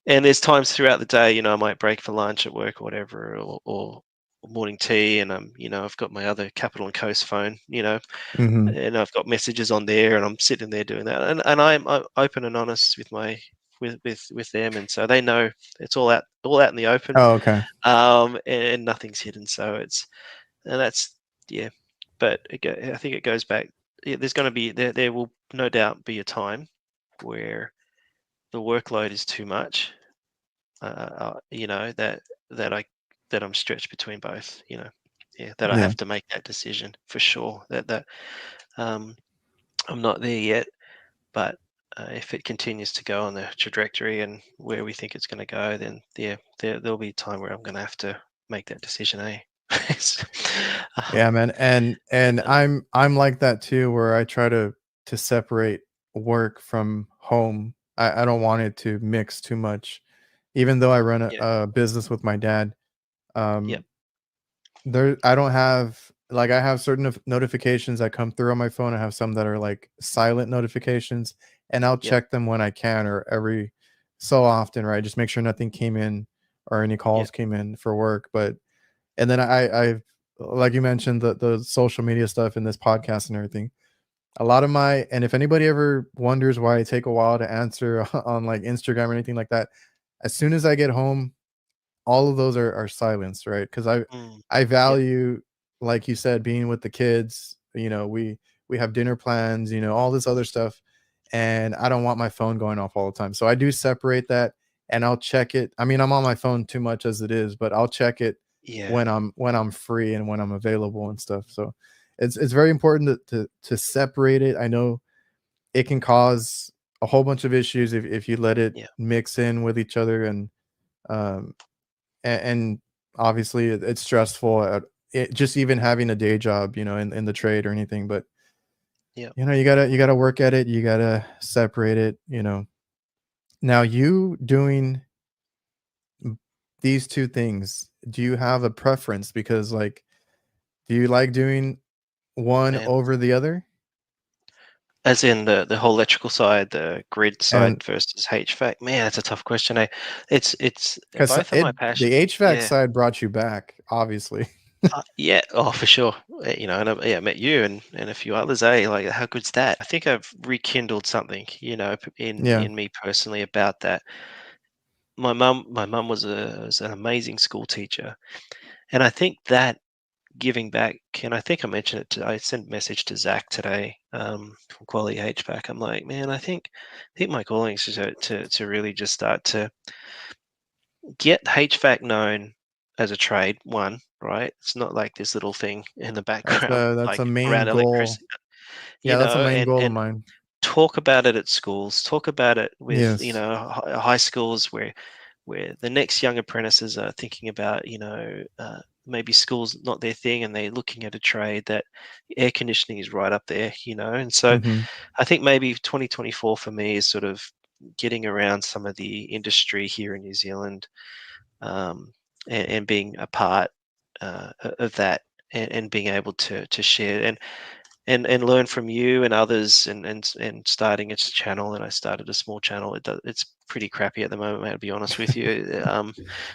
And there's times throughout the day, I might break for lunch at work or whatever, or morning tea, and I've got my other Capital and Coast phone,
Mhm.
and I've got messages on there, and I'm sitting there doing that, and I'm open and honest with with them, and so they know it's all out in the open,
Oh, okay.
and nothing's hidden. So that's yeah, but I think it goes back. Yeah, there's going to be there will no doubt be a time where the workload is too much, that that I that I'm stretched between both. Yeah, that I
Yeah.
have to make that decision for sure. That um, I'm not there yet, but if it continues to go on the trajectory and where we think it's going to go, then yeah, there'll be a time where I'm going to have to make that decision. It's,
Yeah,
um,
man. And
uh,
I'm like that too, where I try to separate work from home. I don't want it to mix too much. Even though I run
yeah,
a business with my dad,
yeah,
um, there I don't have, like, I have certain notifications that come through on my phone. I have some that are like silent notifications, and I'll
yeah,
check them when I can, or every so often, right? Just make sure nothing came in or any
yeah,
calls came in for work. But and then I've, like you mentioned, the social media stuff in this podcast and everything. A lot of my, and if anybody ever wonders why I take a while to answer on like Instagram or anything like that, as soon as I get home, all of those are silenced, right? Because
mm,
I
yeah,
value, like you said, being with the kids. We have dinner plans, all this other stuff, and I don't want my phone going off all the time. So I do separate that, and I'll check it. I mean, I'm on my phone too much as it is, but I'll check it
yeah,
when I'm free and when I'm available and stuff. So it's very important to separate it. I know it can cause a whole bunch of issues if you let it
yeah,
mix in with each other, um and obviously it's stressful just even having a day job, in the trade or anything. But
yeah.
you gotta work at it, you gotta separate it. Now, you doing these two things, do you have a preference? Because like, do you like doing one
Man,
over the other?
as in the whole electrical side, the grid
And
side versus HVAC. Man, it's a tough question. Eh? It's
because
both of my
it the
passions.
HVAC
Yeah.
side brought you back, obviously.
Yeah, oh, for sure. And yeah, I met you and a few others. Like, how good's that? I think I've rekindled something,
Yeah.
in me personally about that. My mum was an amazing school teacher, and I think that giving back. And I think I mentioned it. I sent a message to Zach today from Quality HVAC. I'm like, man, I think my calling is to really just start to get HVAC known as a trade. One, right? It's not like this little thing in the background,
That's
like
a main
around
goal.
electricity,
Yeah, that's a main goal of
and
mine.
talk about it at schools. Talk about it with
Yes.
high schools where the next young apprentices are thinking about maybe school's not their thing and they're looking at a trade that air conditioning is right up there. And so
Hmm.
I think maybe 2024 for me is sort of getting around some of the industry here in New Zealand, um, and being a part of that, and being able to share and learn from you and others, and starting its channel. And I started a small channel. It's pretty crappy at the moment, mate, to be honest with you.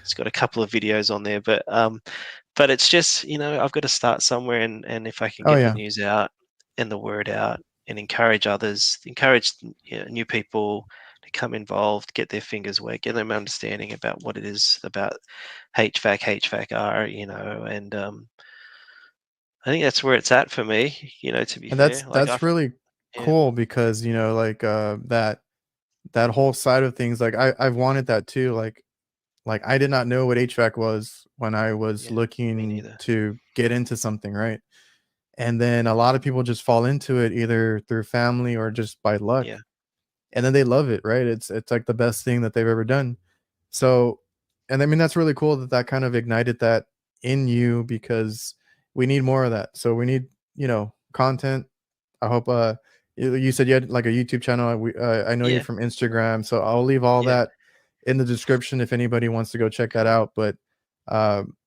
It's got a couple of videos on there, but it's just, I've got to start somewhere, and if I can
Oh
get the
yeah.
news out and the word out and encourage others, encourage new people to come involved, get their fingers wet, get them understanding about what it is about HVAC, and I think that's where it's at for me. To be
And
fair, like
that's really
yeah,
cool because like that whole side of things, like I've wanted that too. Like I did not know what HVAC was when I was
yeah, me
looking
neither.
to get into something, right? And then a lot of people just fall into it either through family or just by luck.
Yeah,
And then they love it, right? It's like the best thing that they've ever done. So, and I mean that's really cool that that kind of ignited that in you because we need more of that. So we need, content. I hope you said you had like a YouTube channel. I know you
yeah,
from Instagram, so I'll leave all
yeah,
that in the description if anybody wants to go check that
cool.
out. But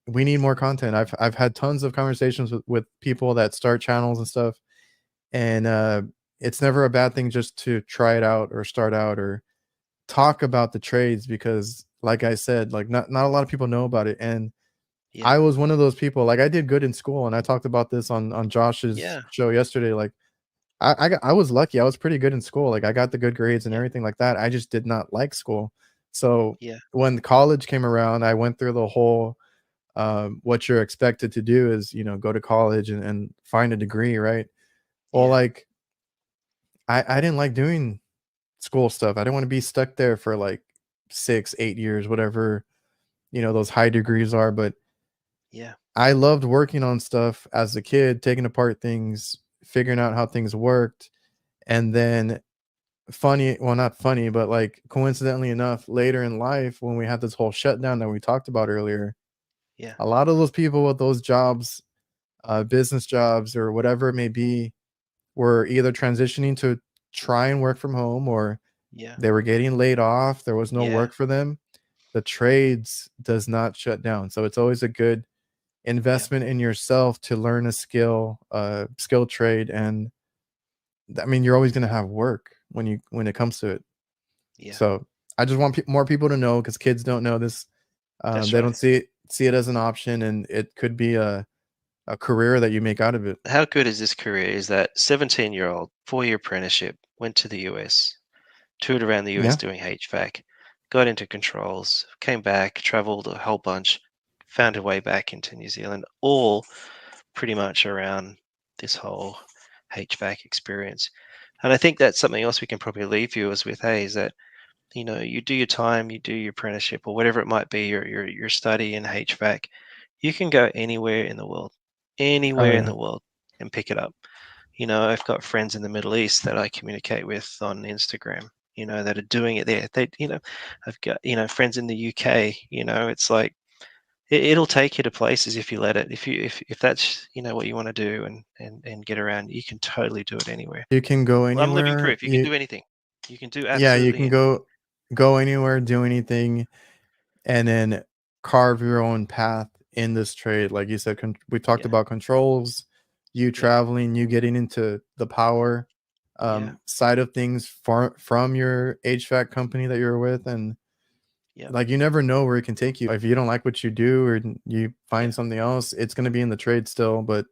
we need more content. I've had tons of conversations with people that start channels and stuff, and it's never a bad thing just to try it out or start out or talk about the trades because, like I said, like not a lot of people know about it, and
Yeah,
I was one of those people. Like I did good in school, and I talked about this on Josh's
yeah,
show yesterday. Like I was lucky. I was pretty good in school. Like I got the good grades and
yeah,
everything like that. I just did not like school. So
yeah,
when college came around, I went through the whole what you're expected to do is, go to college and find a degree, right? Well,
yeah,
like I didn't like doing school stuff. I didn't want to be stuck there for like 6, 8 years, whatever, those high degrees are. But
yeah,
I loved working on stuff as a kid, taking apart things, figuring out how things worked. And then funny, well, not funny, but like coincidentally enough, later in life, when we had this whole shutdown that we talked about earlier,
yeah,
a lot of those people with those jobs, business jobs or whatever it may be, were either transitioning to try and work from home or
yeah,
they were getting laid off. There was no
yeah,
work for them. The trades does not shut down. So it's always a good
yeah,
investment in yourself to learn a skill trade. And I mean, you're always going to have work when it comes to it.
yeah.
So I just want more people to know because kids don't know this.
That's
They
right.
don't see it as an option, and it could be a career that you make out of it.
How good is this career? Is that 17-year-old, 4-year apprenticeship, went to the US, toured around the US
Yeah,
doing HVAC, got into controls, came back, traveled a whole bunch, found her way back into New Zealand, all pretty much around this whole HVAC experience. And I think that's something else we can probably leave viewers with, hey, is that you do your time, you do your apprenticeship or whatever it might be, your study in HVAC, you can go
oh
anywhere in
yeah,
the world and pick it up. I've got friends in the Middle East that I communicate with on Instagram, that are doing it there. I've got, friends in the UK, it's like it'll take you to places if you let it. If that's, what you want to do and get around, you can totally do it anywhere.
you can go
I'm living
anywhere.
proof. You can do anything. You can do
Yeah, you
absolutely
can
anything.
go anywhere, do anything, and then carve your own path in this trade. Like you said, we talked
Yeah.
about controls, you
Yeah.
traveling, you getting into the power
Yeah.
side of things from your HVAC company that you're with. And
Yeah.
like, you never know where it can take you. If you don't like what you do or you
Yeah.
find something else, it's going to be in the trade still, but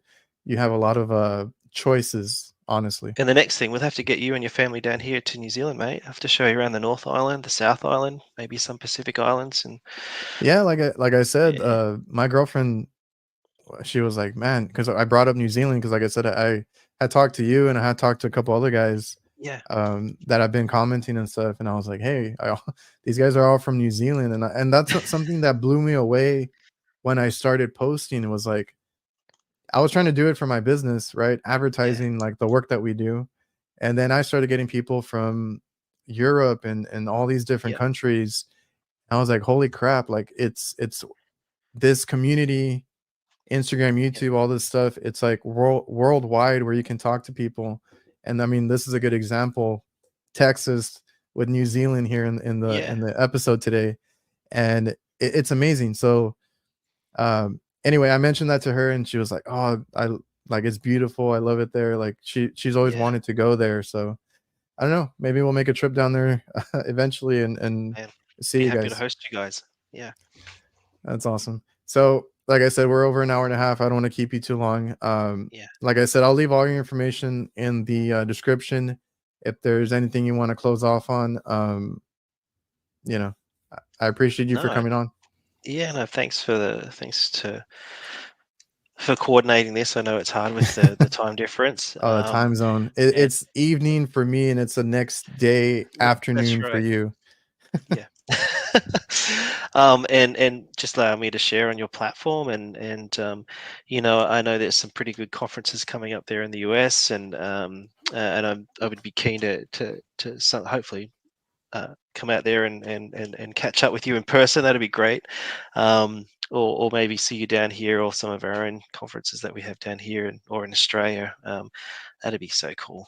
you have a lot of choices, honestly.
And the next thing, we'll have to get you and your family down here to New Zealand, mate. I have to show you around the North Island, the South Island, maybe some Pacific Islands, and
Yeah, like I said,
yeah,
my girlfriend, she was like, man, because I brought up New Zealand because, like I said, I had talked to you and I had talked to a couple other guys
yeah,
that I've been commenting and stuff, and I was like, hey, these guys are all from New Zealand, and that's something that blew me away when I started posting. It was like I was trying to do it for my business, right?
yeah,
Advertising like the work that we do, and then I started getting people from Europe and all these different
yeah,
countries. I was like, holy crap! Like it's this community, Instagram,
yeah,
YouTube, all this stuff. It's like worldwide where you can talk to people. And I mean, this is a good example. Texas with New Zealand here
yeah,
in the episode today, and it's amazing. So anyway, I mentioned that to her, and she was like, "Oh, I like it's beautiful. I love it there." Like she's always
yeah,
wanted to go there. So I don't know. Maybe we'll make a trip down there eventually and
man.
see
Be
you
happy to
guys.
host you guys. Yeah,
That's awesome. So, like I said, we're over an hour and a half. I don't want to keep you too long.
yeah.
Like I said, I'll leave all your information in the description. If there's anything you want to close off on, you know, I appreciate you for
No,
coming on.
yeah, no. Thanks for coordinating this. I know it's hard with the time difference.
Oh, the time zone.
And
It's evening for me, and it's the next day
yeah, that's
afternoon for
right.
you.
Yeah. And just allow me to share on your platform and I know there's some pretty good conferences coming up there in the US and I would be keen to some, hopefully come out there and catch up with you in person. That'd be great. Or maybe see you down here or some of our own conferences that we have down here or in Australia. That'd be so cool.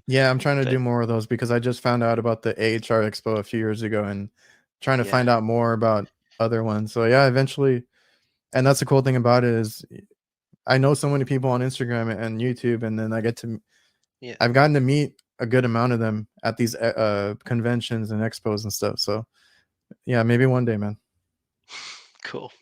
Yeah, I'm trying to
But
do more of those because I just found out about the AHR Expo a few years ago and trying to
yeah,
find out more about other ones. So yeah, eventually, and that's the cool thing about it is I know so many people on Instagram and YouTube, and then
yeah,
I've gotten to meet a good amount of them at these conventions and expos and stuff. So yeah, maybe one day, man.
cool.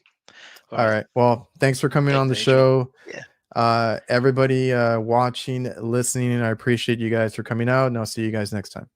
All
All
right.
right. Well, thanks for coming on
Thanks,
the
Adrian.
show.
Yeah.
Everybody watching, listening, and I appreciate you guys for coming out, and I'll see you guys next time.